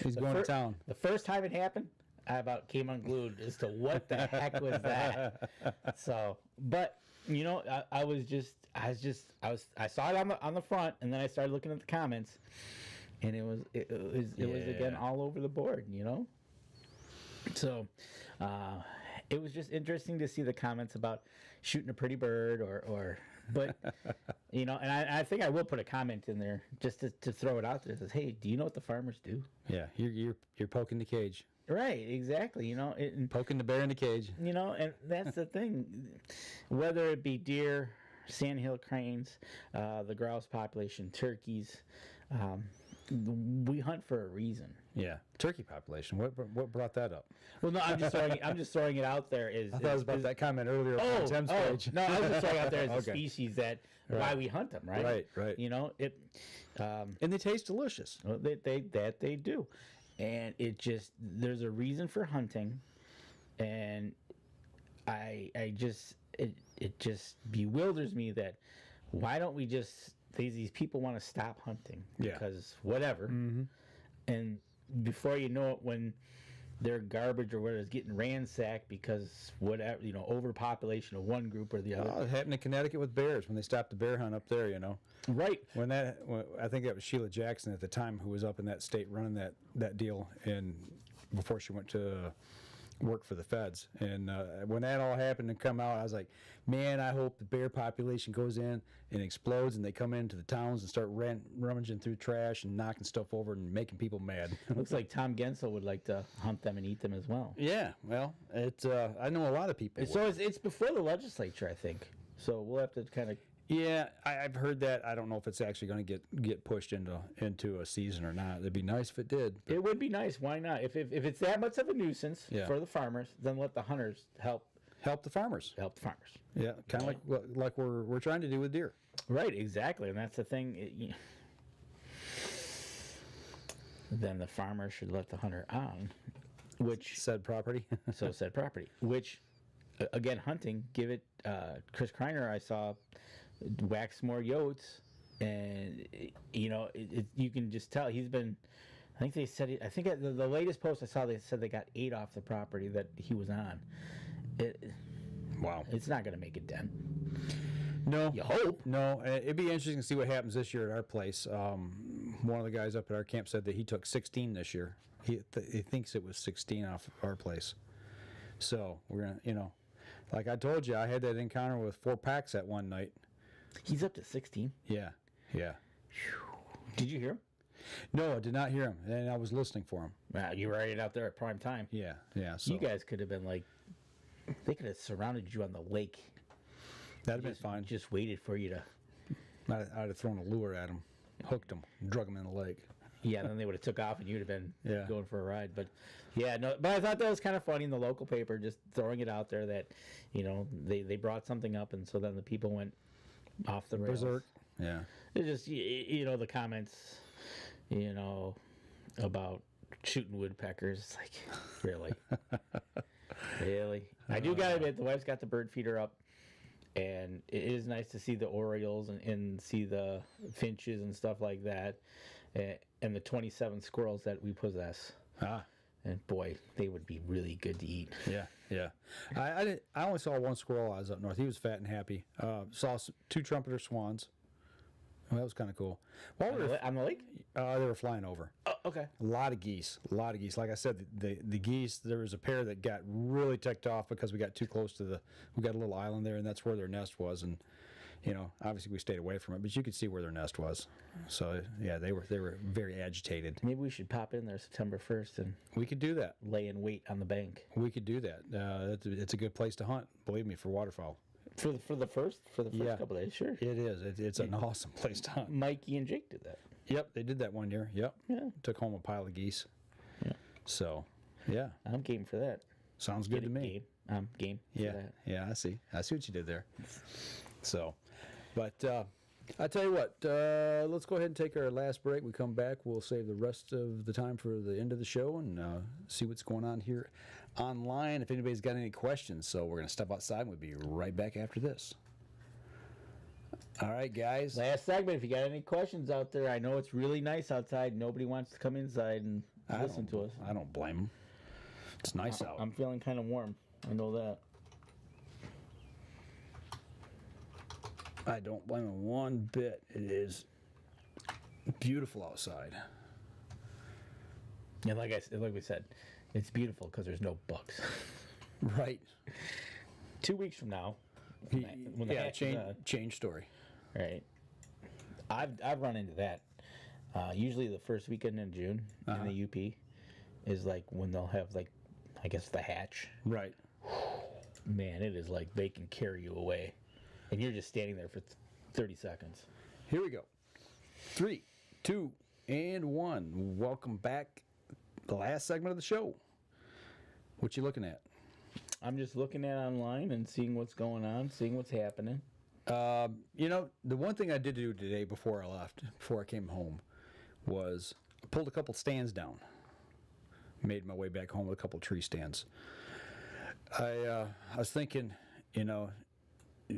He's going to town. The first time it happened, I about came unglued as to what the heck was that. So, but you know, I saw it on the front, and then I started looking at the comments, and it was again all over the board, you know. So, it was just interesting to see the comments about shooting a pretty bird or but you know, and I think I will put a comment in there just to throw it out there. It says, hey, do you know what the farmers do? Yeah, you're poking the cage. Right, exactly. You know, Poking the bear in the cage. you know, and that's the thing. Whether it be deer, sandhill cranes, the grouse population, turkeys, we hunt for a reason. Yeah, turkey population. What brought that up? Well, no, I'm just throwing it out there. I thought it was about that comment earlier on Tim's page. No, I was just throwing it out there as a Okay. species that why we hunt them, right? Right. You know it. And they taste delicious. Well, they do, and it just there's a reason for hunting, and it just bewilders me that why don't we just these people want to stop hunting because whatever, and before you know it, when their garbage or whatever is getting ransacked because whatever, you know, overpopulation of one group or the other. Oh, it happened in Connecticut with bears when they stopped the bear hunt up there, you know. Right. I think that was Sheila Jackson at the time who was up in that state running that deal, and before she went to work for the feds. And when that all happened and come out, I was like, man, I hope the bear population goes in and explodes and they come into the towns and start rummaging through trash and knocking stuff over and making people mad. Looks like Tom Gensel would like to hunt them and eat them as well. Yeah, well, it's I know a lot of people. So it's before the legislature, I think. So we'll have to kind of. Yeah, I've heard that. I don't know if it's actually going to get pushed into a season or not. It'd be nice if it did. It would be nice. Why not? If it's that much of a nuisance for the farmers, then let the hunters help the farmers. Help the farmers. Yeah, kind of like we're trying to do with deer. Right, exactly, and that's the thing. Then the farmer should let the hunter on, which said property. said property, which again, hunting. Give it. Chris Kreiner, I saw wax more yotes, and you know, you can just tell he's been. I think they said. I think the latest post I saw, they said they got 8 off the property that he was on. Wow, it's not going to make a dent. No, you hope. No, it'd be interesting to see what happens this year at our place. One of the guys up at our camp said that he took 16 this year. He thinks it was 16 off our place. So we're gonna, you know, like I told you, I had that encounter with 4 packs at one night. He's up to 16. Yeah. Did you hear him? No, I did not hear him, and I was listening for him. Wow, you were right out there at prime time. Yeah. So you guys could have been like, they could have surrounded you on the lake. That'd have been fine. Just waited for you to. I'd have thrown a lure at him, hooked him, drug him in the lake. Yeah, then they would have took off and you'd have been going for a ride. But yeah, no. But I thought that was kind of funny in the local paper, just throwing it out there that, you know, they brought something up, and so then the people went off the rails. Berserk. Yeah. It's just you know, the comments, you know, about shooting woodpeckers. It's like, really, really. I do gotta admit, the wife's got the bird feeder up. And it is nice to see the orioles and see the finches and stuff like that, and the 27 squirrels that we possess. And boy, they would be really good to eat. Yeah. I only saw one squirrel. I was up north. He was fat and happy. Saw 2 trumpeter swans. Well, that was kind of cool. While we were, On the lake? they were flying over. Oh, okay. A lot of geese. Like I said, the geese. There was a pair that got really ticked off because we got too close to we got a little island there, and that's where their nest was. And obviously we stayed away from it, but you could see where their nest was. So yeah, they were very agitated. Maybe we should pop in there September 1st and We could do that. lay in wait on the bank. We could do that. It's a good place to hunt. Believe me, for waterfowl. For the first Yeah. couple days, sure. It is. It's an awesome place to hunt. Mikey and Jake did that. Yep, they did that one year. Yep. Yeah. Took home a pile of geese. Yeah. So, yeah, I'm game for that. sounds good to me. Game. I'm game Yeah, for that. yeah, I see what you did there. So, but I tell you what, let's go ahead and take our last break. We come back, we'll save the rest of the time for the end of the show and see what's going on here online. If anybody's got any questions, so we're gonna step outside. And we'll be right back after this. All right, guys. Last segment. If you got any questions out there, I know it's really nice outside. Nobody wants to come inside and listen to us. I don't blame them. It's nice out. I'm feeling kind of warm. I know that. I don't blame them one bit. It is beautiful outside. And like we said, it's beautiful because there's no bugs. Right. 2 weeks from now, when the hatch is, change story. right? I've run into that. Usually the first weekend in June in the UP is like when they'll have I guess the hatch. Right. Man, it is like they can carry you away, and you're just standing there for 30 seconds. Here we go. 3, 2, and 1. Welcome back. The last segment of the show. What you looking at? I'm just looking at online and seeing what's going on, seeing what's happening. The one thing I did do today before I came home, was I pulled a couple stands down. Made my way back home with a couple tree stands. I was thinking,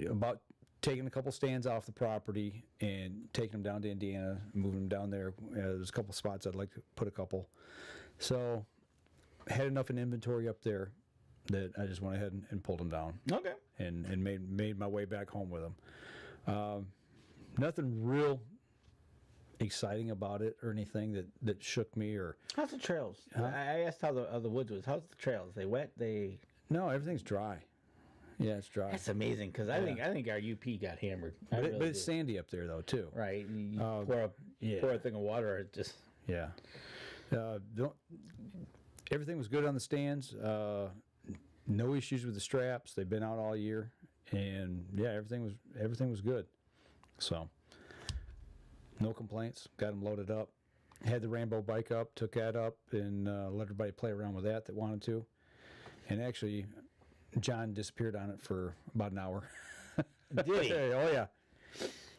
about taking a couple stands off the property and taking them down to Indiana, moving them down there. There's a couple spots I'd like to put a couple. So I had enough in inventory up there that I just went ahead and pulled them down. Okay. And made my way back home with them. Nothing real exciting about it or anything that shook me or. How's the trails? I asked how the woods was. How's the trails? They wet? No, everything's dry. Yeah, it's dry. That's amazing because I think our UP got hammered. But it's sandy up there though too. Right. You pour a thing of water, it just. Yeah. Everything was good on the stands. No issues with the straps. They've been out all year, and yeah, everything was good. So no complaints. Got them loaded up. Had the Rainbow bike up. Took that up and let everybody play around with that wanted to. And actually, John disappeared on it for about an hour. Did he? Oh yeah.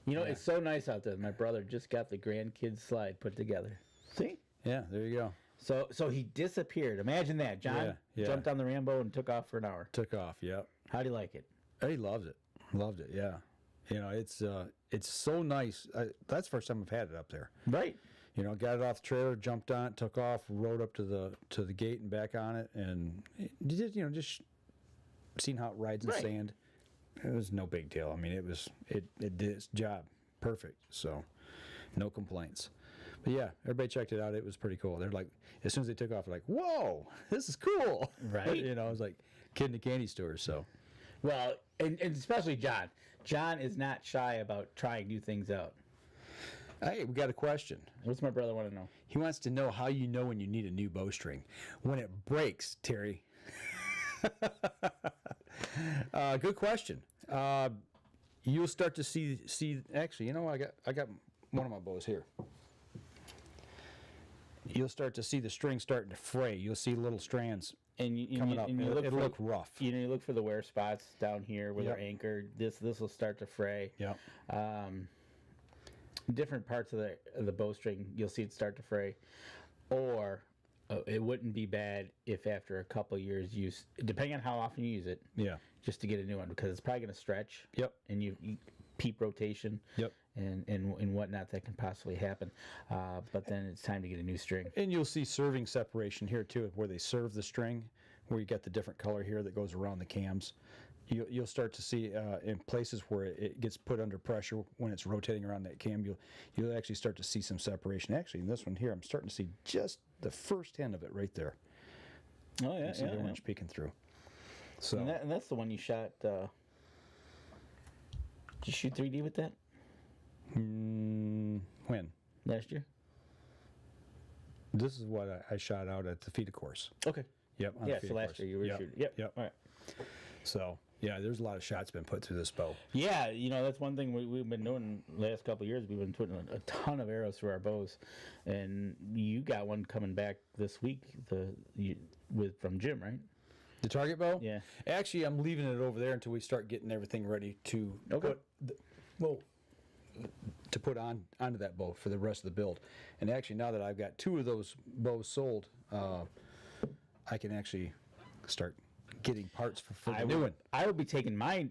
It's so nice out there. My brother just got the grandkids slide put together. See? Yeah, there you go. So he disappeared. Imagine that. John jumped on the Rambo and took off for an hour. Took off, yep. How do you like it? He loves it. Loved it, yeah. It's so nice. That's the first time I've had it up there. Right. Got it off the trailer, jumped on it, took off, rode up to the gate and back on it, and just seeing how it rides in sand. It was no big deal. I mean, it did its job perfect. So, no complaints. But yeah, everybody checked it out. It was pretty cool. They're like, as soon as they took off, they're like, "Whoa, this is cool!" Right? It was like kid in a candy store. So, well, and especially John. John is not shy about trying new things out. Hey, we got a question. What's my brother want to know? He wants to know how you know when you need a new bowstring. When it breaks, Terry. Good question. You'll start to see. Actually, I got one of my bows here. You'll start to see the string starting to fray. You'll see little strands coming up. It'll look rough. You look for the wear spots down here where they're anchored. This will start to fray. Yeah. Different parts of the bowstring, you'll see it start to fray. Or it wouldn't be bad if after a couple years use, depending on how often you use it, just to get a new one, because it's probably going to stretch. Yep. And you peep rotation. Yep. And whatnot that can possibly happen. But then it's time to get a new string. And you'll see serving separation here too, where they serve the string, where you got the different color here that goes around the cams. you'll start to see in places where it gets put under pressure when it's rotating around that cam, you'll actually start to see some separation. Actually, in this one here, I'm starting to see just the first end of it right there. Oh yeah, See the orange peeking through. So And that's the one you shot. Did you shoot 3D with that when? last year? This is what I shot out at the FIDA course. Okay. Yep. on the Yeah, FIDA so last course. year you were shooting. Yep. Yep. All right. So yeah, there's a lot of shots been put through this bow. Yeah, that's one thing we've been doing the last couple of years. We've been putting a ton of arrows through our bows, and you got one coming back this week. From Jim, right? The target bow? Yeah. Actually, I'm leaving it over there until we start getting everything ready to put onto that bow for the rest of the build. And actually, now that I've got 2 of those bows sold, I can actually start getting parts for the new one. I will be taking my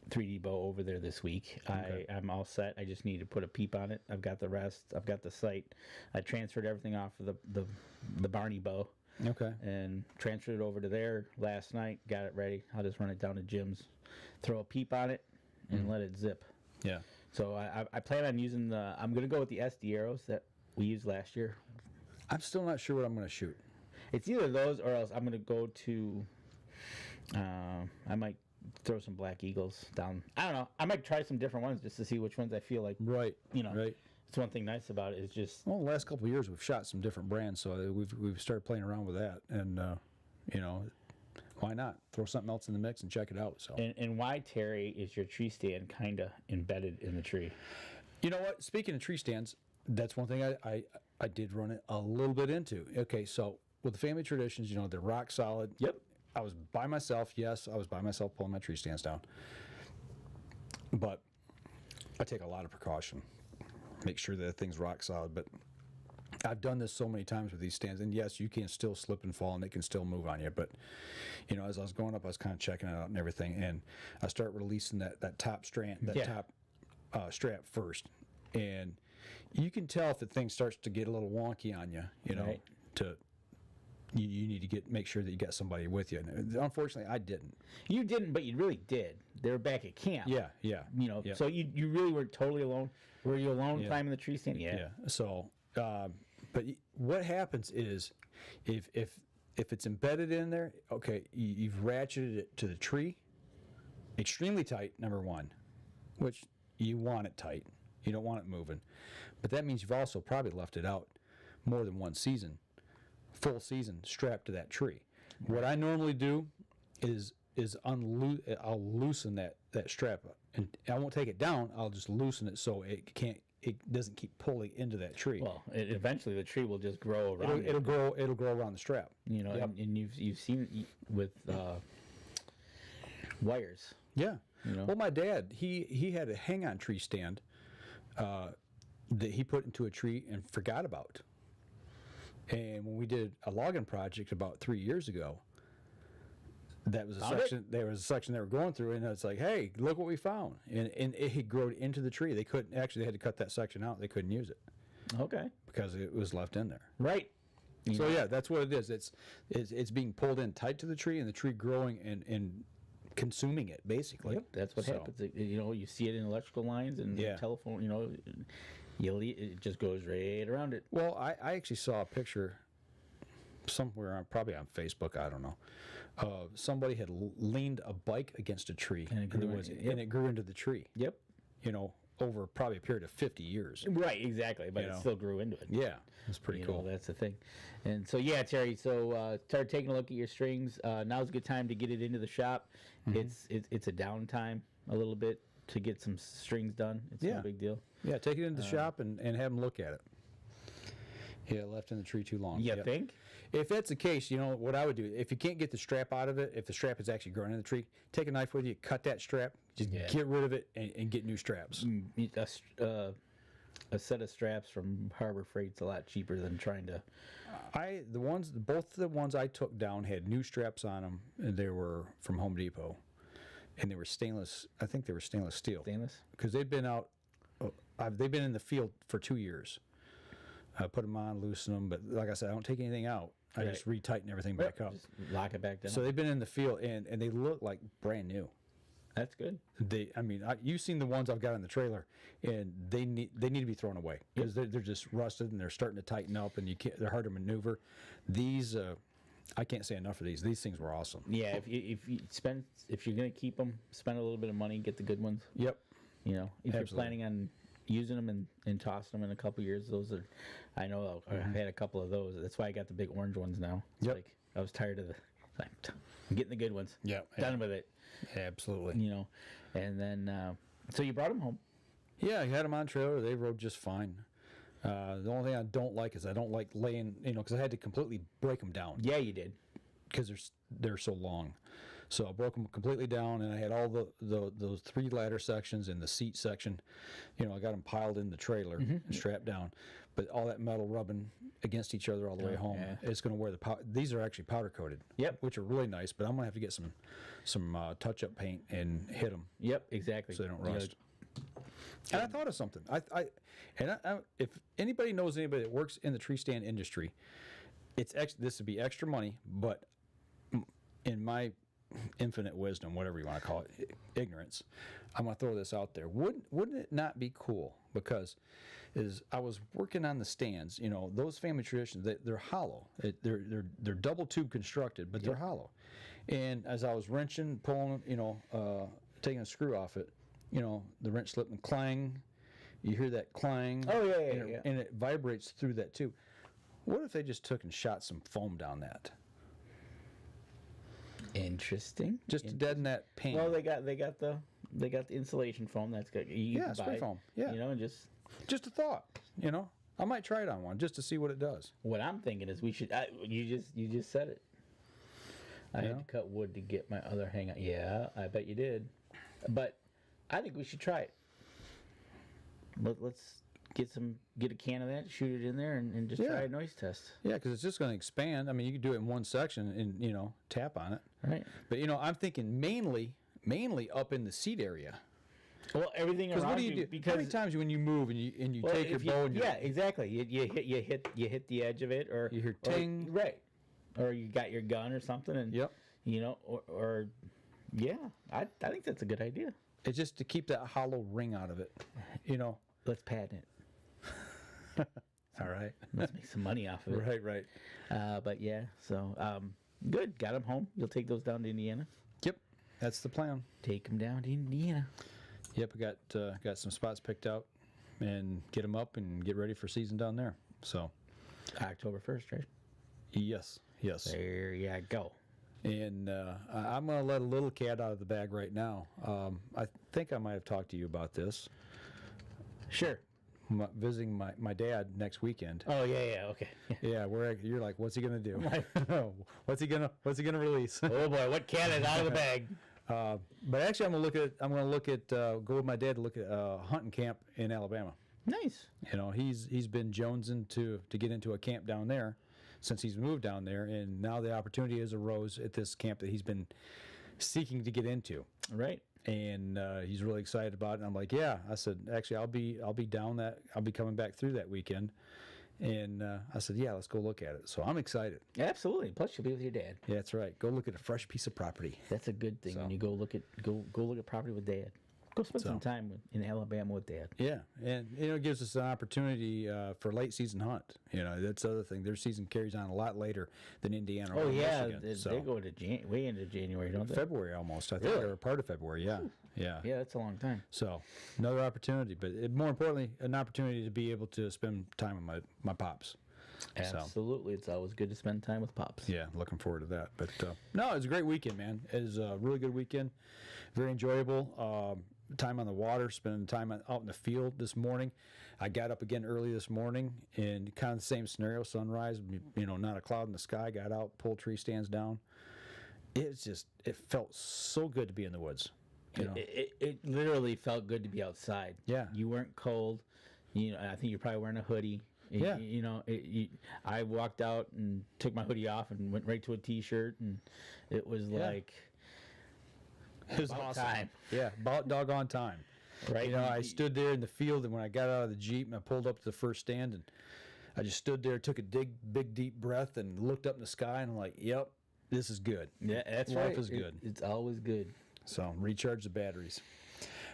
3D bow over there this week. Okay. I'm all set. I just need to put a peep on it. I've got the rest. I've got the sight. I transferred everything off of the Barney bow. Okay. And transferred it over to there last night. Got it ready. I'll just run it down to Jim's, throw a peep on it, and let it zip. Yeah. So I plan on using I'm going to go with the SD arrows that we used last year. I'm still not sure what I'm going to shoot. It's either those or else I'm going to go to, I might throw some Black Eagles down. I don't know. I might try some different ones just to see which ones I feel like. Right. Right. It's one thing nice about it is just. Well, the last couple of years we've shot some different brands, so we've started playing around with that, and why not throw something else in the mix and check it out? So. And why, Terry, is your tree stand kind of embedded in the tree? You know what? Speaking of tree stands, that's one thing I did run it a little bit into. Okay, so with the family traditions, they're rock solid. Yep. I was by myself. Yes, I was by myself pulling my tree stands down. But I take a lot of precaution. Make sure that the thing's rock solid. But I've done this so many times with these stands, and yes, you can still slip and fall, and it can still move on you. But as I was going up, I was kind of checking it out and everything, and I start releasing that top strand, top strap first, and you can tell if the thing starts to get a little wonky on you. Right. You need to make sure that you got somebody with you. And unfortunately, I didn't. You didn't, but you really did. They were back at camp. Yeah. Yeah. So you really weren't totally alone. Were you alone climbing the tree stand? Yeah. So, but what happens is, if it's embedded in there, okay, you've ratcheted it to the tree, extremely tight. Number one, which you want it tight. You don't want it moving, but that means you've also probably left it out more than one season, full season, strapped to that tree. What I normally do is I'll loosen that strap, and I won't take it down. I'll just loosen it so it doesn't keep pulling into that tree. Well, eventually the tree will just grow around. It'll grow around the strap. Yep. and you've seen it with wires. Yeah. Well, my dad he had a hang-on tree stand that he put into a tree and forgot about. And when we did a logging project about 3 years ago, that was a section. There was a section they were going through, and it's like, hey, look what we found, and it had grown into the tree. They had to cut that section out. They couldn't use it. Okay. Because it was left in there. Right. So yeah, that's what it is. It's being pulled in tight to the tree, and the tree growing and consuming it basically. Yep. That's what happens. You see it in electrical lines and telephone. It just goes right around it. Well, I actually saw a picture somewhere, probably on Facebook, I don't know. Somebody had leaned a bike against a tree, and it grew into the tree. Yep. Over probably a period of 50 years. Right, exactly, but it still grew into it. Yeah, that's pretty cool. That's the thing. And so, yeah, Terry, start taking a look at your strings. Now's a good time to get it into the shop. Mm-hmm. It's a downtime a little bit to get some strings done. It's no big deal. Yeah, take it into the shop and have them look at it. Yeah, left in the tree too long. You think? If that's the case, what I would do, if you can't get the strap out of it, if the strap is actually growing in the tree, take a knife with you, cut that strap, just get rid of it, and get new straps. A set of straps from Harbor Freight's a lot cheaper than trying to. Both the ones I took down had new straps on them, and they were from Home Depot, and they were stainless. I think they were stainless steel. Stainless? Because they've been out. They've been in the field for 2 years. I put them on, loosen them, but like I said, I don't take anything out. I just retighten everything back up. Just lock it back down. So they've been in the field, and they look like brand new. That's good. You've seen the ones I've got in the trailer, and they need to be thrown away because they're just rusted and they're starting to tighten up, and they're hard to maneuver. These, I can't say enough of these. These things were awesome. Yeah, if you're gonna keep them, spend a little bit of money, get the good ones. Yep. You know, if Absolutely. you're planning on using them and tossing them in a couple years, those are. I know I've had a couple of those. That's why I got the big orange ones now. It's like I was tired of I'm getting the good ones. Yeah. Done with it. Absolutely. You know, and then so you brought them home. Yeah, I had them on trailer. They rode just fine. The only thing I don't like is I don't like laying, because I had to completely break them down Yeah, you did. because they're so long. So I broke them completely down, and I had all those 3 ladder sections and the seat section. I got them piled in the trailer and strapped down. But all that metal rubbing against each other all the way home, it's going to wear the powder. These are actually powder coated. Yep. Which are really nice, but I'm going to have to get some touch-up paint and hit them. Yep, exactly. So they don't rust. And I thought of something. If anybody knows anybody that works in the tree stand industry, this would be extra money, but in my infinite wisdom, whatever you want to call it, ignorance, I'm going to throw this out there. Wouldn't it not be cool? Because I was working on the stands, those family traditions, they're hollow. They're double tube constructed, but they're hollow. And as I was wrenching, pulling, taking a screw off it, the wrench slipped and clang. You hear that clang. Oh, yeah. And it vibrates through that too. What if they just took and shot some foam down that? Interesting. Just to deaden that pain. Well, they got the insulation foam. That's good. Spray foam. Yeah. And just a thought. I might try it on one just to see what it does. what I'm thinking is we should. You just said it. I had to cut wood to get my other hangout. Yeah, I bet you did. But I think we should try it. Let's get a can of that, shoot it in there, and just try a noise test. Yeah, because it's just going to expand. You can do it in one section and tap on it. Right. But I'm thinking mainly up in the seat area. Well, everything around What do you do? because how many times when you move and you take your bow and exactly. You hit the edge of it, or you hear ting, right, or you got your gun or something, and or I think that's a good idea. It's just to keep that hollow ring out of it. Let's patent it. All right. Let's make some money off of it. Right. But yeah, so good. Got them home. You'll take those down to Indiana. Yep, that's the plan. Take them down to Indiana. Yep, I got some spots picked out, and get them up and get ready for season down there. So, October 1st, right? Yes. There you go. And I'm going to let a little cat out of the bag right now. I think I might have talked to you about this. Sure. I'm visiting my dad next weekend. Oh yeah, okay. Yeah, you're like, what's he gonna do? what's he gonna release? Oh boy, what cat is out of the bag? But actually, I'm gonna look at go with my dad to look at a hunting camp in Alabama. Nice. He's been jonesing to get into a camp down there since he's moved down there, and now the opportunity has arose at this camp that he's been seeking to get into. Right. And he's really excited about it. And I'm like, yeah. I said, actually, I'll be down I'll be coming back through that weekend. And I said, yeah, let's go look at it. So I'm excited. Absolutely. Plus, you'll be with your dad. Yeah, that's right. Go look at a fresh piece of property. That's a good thing when you go look at property with dad. Go spend some time in Alabama with dad. Yeah, and it gives us an opportunity for late season hunt. That's the other thing. Their season carries on a lot later than Indiana. Oh or yeah, Michigan. they go to way into January, don't they? February almost. I think Really? or part of February. Yeah, yeah. Yeah, that's a long time. So another opportunity, but more importantly, an opportunity to be able to spend time with my pops. Absolutely, it's always good to spend time with pops. Yeah, looking forward to that. But no, it was a great weekend, man. It was a really good weekend. Very enjoyable. Time on the water, spending time out in the field this morning. I got up again early this morning, and kind of the same scenario, sunrise, not a cloud in the sky, got out, pulled tree stands down. It felt so good to be in the woods. It literally felt good to be outside. Yeah. You weren't cold. I think you're probably wearing a hoodie. Yeah. I walked out and took my hoodie off and went right to a t-shirt, and it was like... It was about awesome. time. Yeah, about doggone time. Right. I stood there in the field, and when I got out of the Jeep and I pulled up to the first stand, and I just stood there, took a big deep breath, and looked up in the sky, and I'm like, "Yep, this is good. Yeah, that's Life right. is good." It's always good. So recharge the batteries.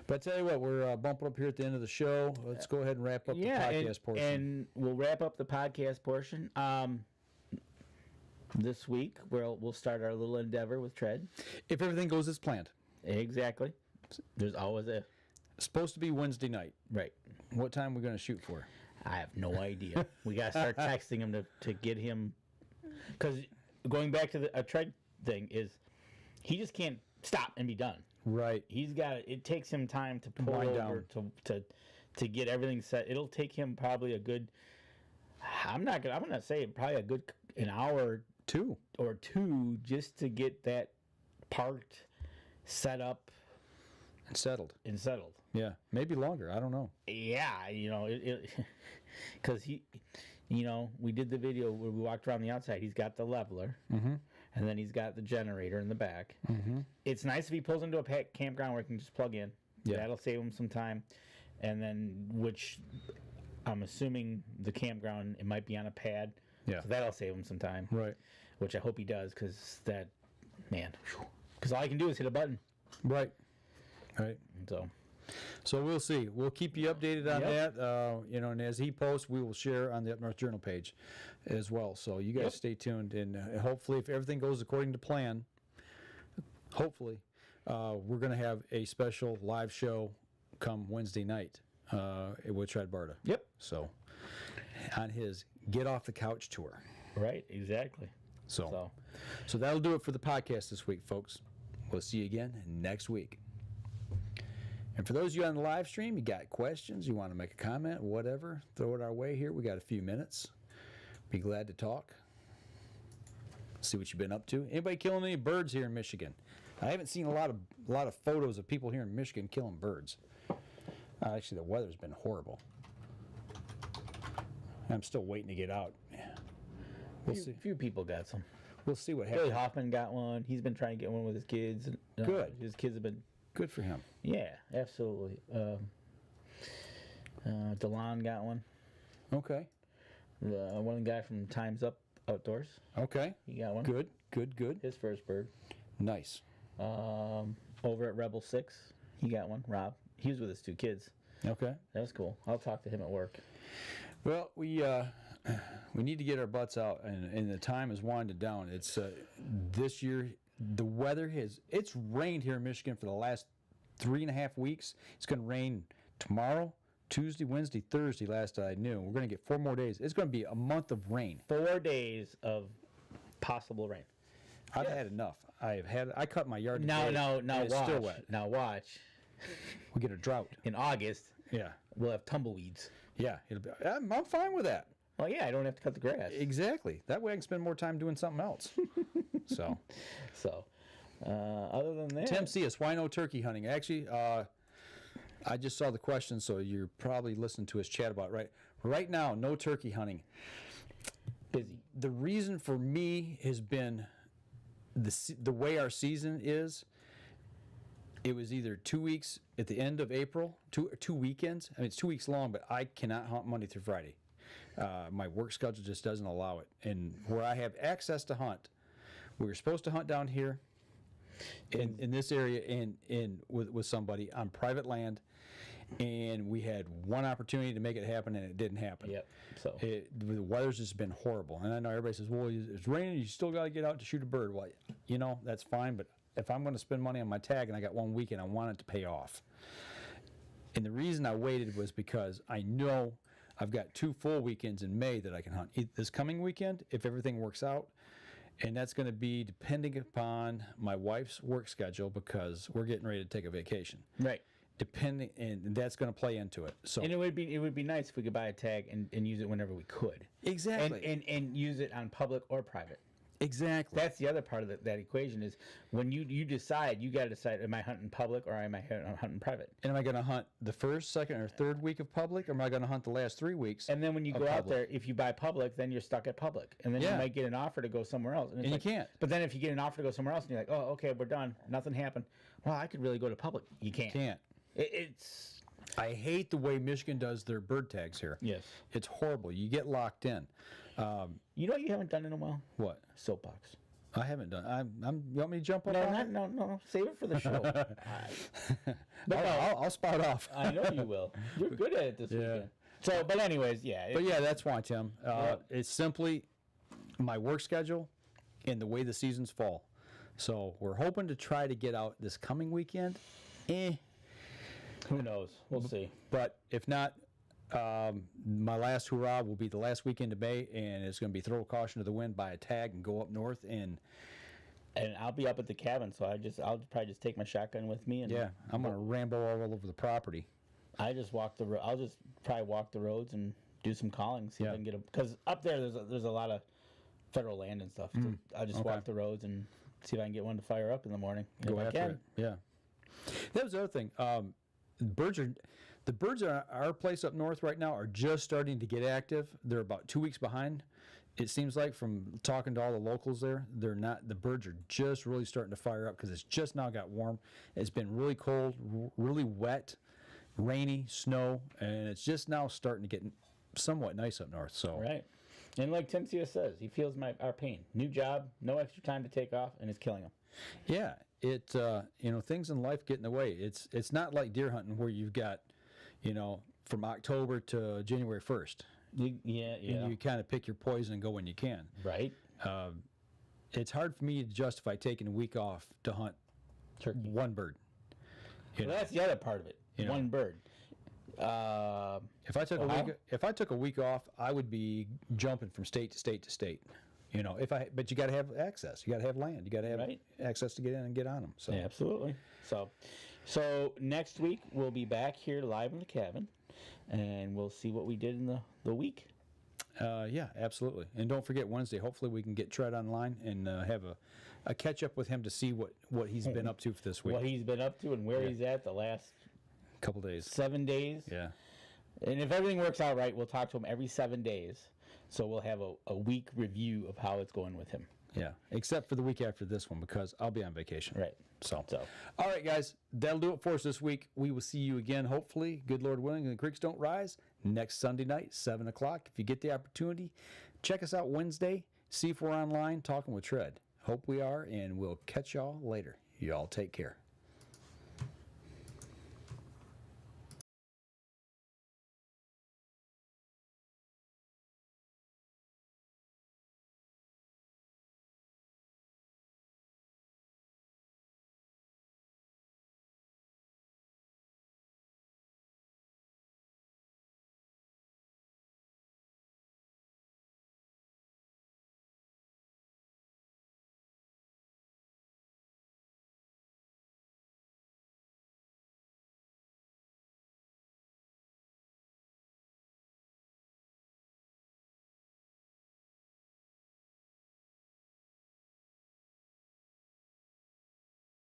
But I tell you what, we're bumping up here at the end of the show. Let's go ahead and wrap up the podcast portion. And we'll wrap up the podcast portion. This week we'll start our little endeavor with Tread. If everything goes as planned. Exactly. There's always a It's supposed to be Wednesday night. right. What time are we going to shoot for? I have no idea. We gotta start texting him to get him, because going back to a Tread thing is, he just can't stop and be done. Right. He's got it takes him time to pull Wind over to get everything set. It'll take him probably a good. I'm gonna say probably a good an hour or two just to get that parked, set up, And settled. Yeah. Maybe longer. I don't know. Yeah, because we did the video where we walked around the outside. He's got the leveler, and then he's got the generator in the back. It's nice if he pulls into a campground where he can just plug in. Yeah. That'll save him some time. And then, which I'm assuming the campground, it might be on a pad. Yeah. So that'll save him some time. Right. Which I hope he does, because because all I can do is hit a button. Right. Right. So we'll see. We'll keep you updated on Yep. that. And as he posts, we will share on the Up North Journal page as well. So you guys stay tuned, and hopefully, if everything goes according to plan, hopefully, we're going to have a special live show come Wednesday night with Tread Barta. Yep. So on his Get Off the Couch tour. Right. Exactly. So that'll do it for the podcast this week, folks. We'll see you again next week. And for those of you on the live stream, you got questions, you want to make a comment, whatever, throw it our way here. We got a few minutes. Be glad to talk. See what you've been up to. Anybody killing any birds here in Michigan? I haven't seen a lot of photos of people here in Michigan killing birds. Actually, the weather's been horrible. I'm still waiting to get out. We'll see. Few people got some. We'll see what Billy happens. Hoffman got one. He's been trying to get one with his kids. Good. His kids have been. Good for him. Yeah, absolutely. DeLon got one. Okay. One guy from Time's Up Outdoors. Okay. He got one. Good. His first bird. Nice. Over at Rebel 6, he got one. Rob. He was with his two kids. Okay. That was cool. I'll talk to him at work. Well, we need to get our butts out, and the time is winding down. It's this year. The weather it's rained here in Michigan for the last 3.5 weeks. It's going to rain tomorrow, Tuesday, Wednesday, Thursday, last I knew. We're going to get 4 more days. It's going to be a month of rain. 4 days of possible rain. I've had enough. I cut my yard Now today, and it's watch. still wet. Now watch. We get a drought. In August, Yeah. we'll have tumbleweeds. Yeah. I'm fine with that. Well, yeah, I don't have to cut the grass. Exactly. That way I can spend more time doing something else. So, other than that, Tim C. is why no turkey hunting? Actually, I just saw the question, so you're probably listening to us chat about it, right? Right now, no turkey hunting. busy. The reason for me has been the way our season is. It was either 2 weeks at the end of April, two weekends. I mean, it's 2 weeks long, but I cannot hunt Monday through Friday. My work schedule just doesn't allow it. And where I have access to hunt, we were supposed to hunt down here in this area with somebody on private land, and we had one opportunity to make it happen, and it didn't happen. Yep. So The weather's just been horrible. And I know everybody says, well, it's raining, you still got to get out to shoot a bird. Well, that's fine, but if I'm going to spend money on my tag and I got 1 weekend, I want it to pay off. And the reason I waited was because I know I've got 2 full weekends in May that I can hunt. This coming weekend, if everything works out, and that's going to be depending upon my wife's work schedule because we're getting ready to take a vacation. right. And that's going to play into it. So And it would be nice if we could buy a tag and use it whenever we could. exactly, And use it on public or private. exactly. That's the other part of that equation is when you decide, you got to decide, am I hunting public or am I hunting private? And am I going to hunt the first, second, or third week of public, or am I going to hunt the last 3 weeks? And then when you go out there, if you buy public, then you're stuck at public. And then you Yeah. might get an offer to go somewhere else. And you can't. But then if you get an offer to go somewhere else and you're like, oh, okay, we're done. Nothing happened. Well, I could really go to public. You can't. Can't. It's I hate the way Michigan does their bird tags here. Yes. It's horrible. You get locked in. You know what you haven't done in a while? What? Soapbox. I haven't done. You want me to jump up? No. Save it for the show. I'll spout off. I know you will. You're good at it this weekend. So, but anyways, yeah. But yeah, that's why, Tim. It's simply my work schedule and the way the seasons fall. So we're hoping to try to get out this coming weekend. Who knows? We'll see. But if not, my last hurrah will be the last weekend of May, and it's going to be throw caution to the wind, buy a tag, and go up north. And I'll be up at the cabin, so I'll probably just take my shotgun with me. And yeah, I'm going to ramble all over the property. I'll just probably walk the roads and do some calling, see if I can get because up there there's a lot of federal land and stuff. So I'll just walk the roads and see if I can get one to fire up in the morning. Go after it. Yeah. That was the other thing. The birds at our place up north right now are just starting to get active. They're about 2 weeks behind. It seems like from talking to all the locals there, the birds are just really starting to fire up because it's just now got warm. It's been really cold, really wet, rainy, snow, and it's just now starting to get somewhat nice up north. So right. And like Tim Cia says, he feels our pain. New job, no extra time to take off, and it's killing him. Yeah, things in life get in the way. It's not like deer hunting where you've got, from October to January 1st. Yeah. And you kind of pick your poison and go when you can. Right. It's hard for me to justify taking a week off to hunt turkey. One bird. Well, that's the other part of it. One bird. If I took a week off, I would be jumping from state to state to state. But you got to have access. You got to have land. You got to have access to get in and get on them. So yeah, absolutely. So next week we'll be back here live in the cabin, and we'll see what we did in the week. Yeah, absolutely. And don't forget Wednesday. Hopefully we can get Tread online and have a catch up with him to see what he's been up to for this week. What he's been up to and where he's at the last couple days. 7 days. Yeah. And if everything works out right, we'll talk to him every 7 days. So we'll have a week review of how it's going with him. Yeah, except for the week after this one because I'll be on vacation. Right. So. All right, guys, that'll do it for us this week. We will see you again, hopefully, good Lord willing, and the creeks don't rise, next Sunday night, 7 o'clock. If you get the opportunity, check us out Wednesday. See if we're online talking with Tread. Hope we are, and we'll catch y'all later. Y'all take care.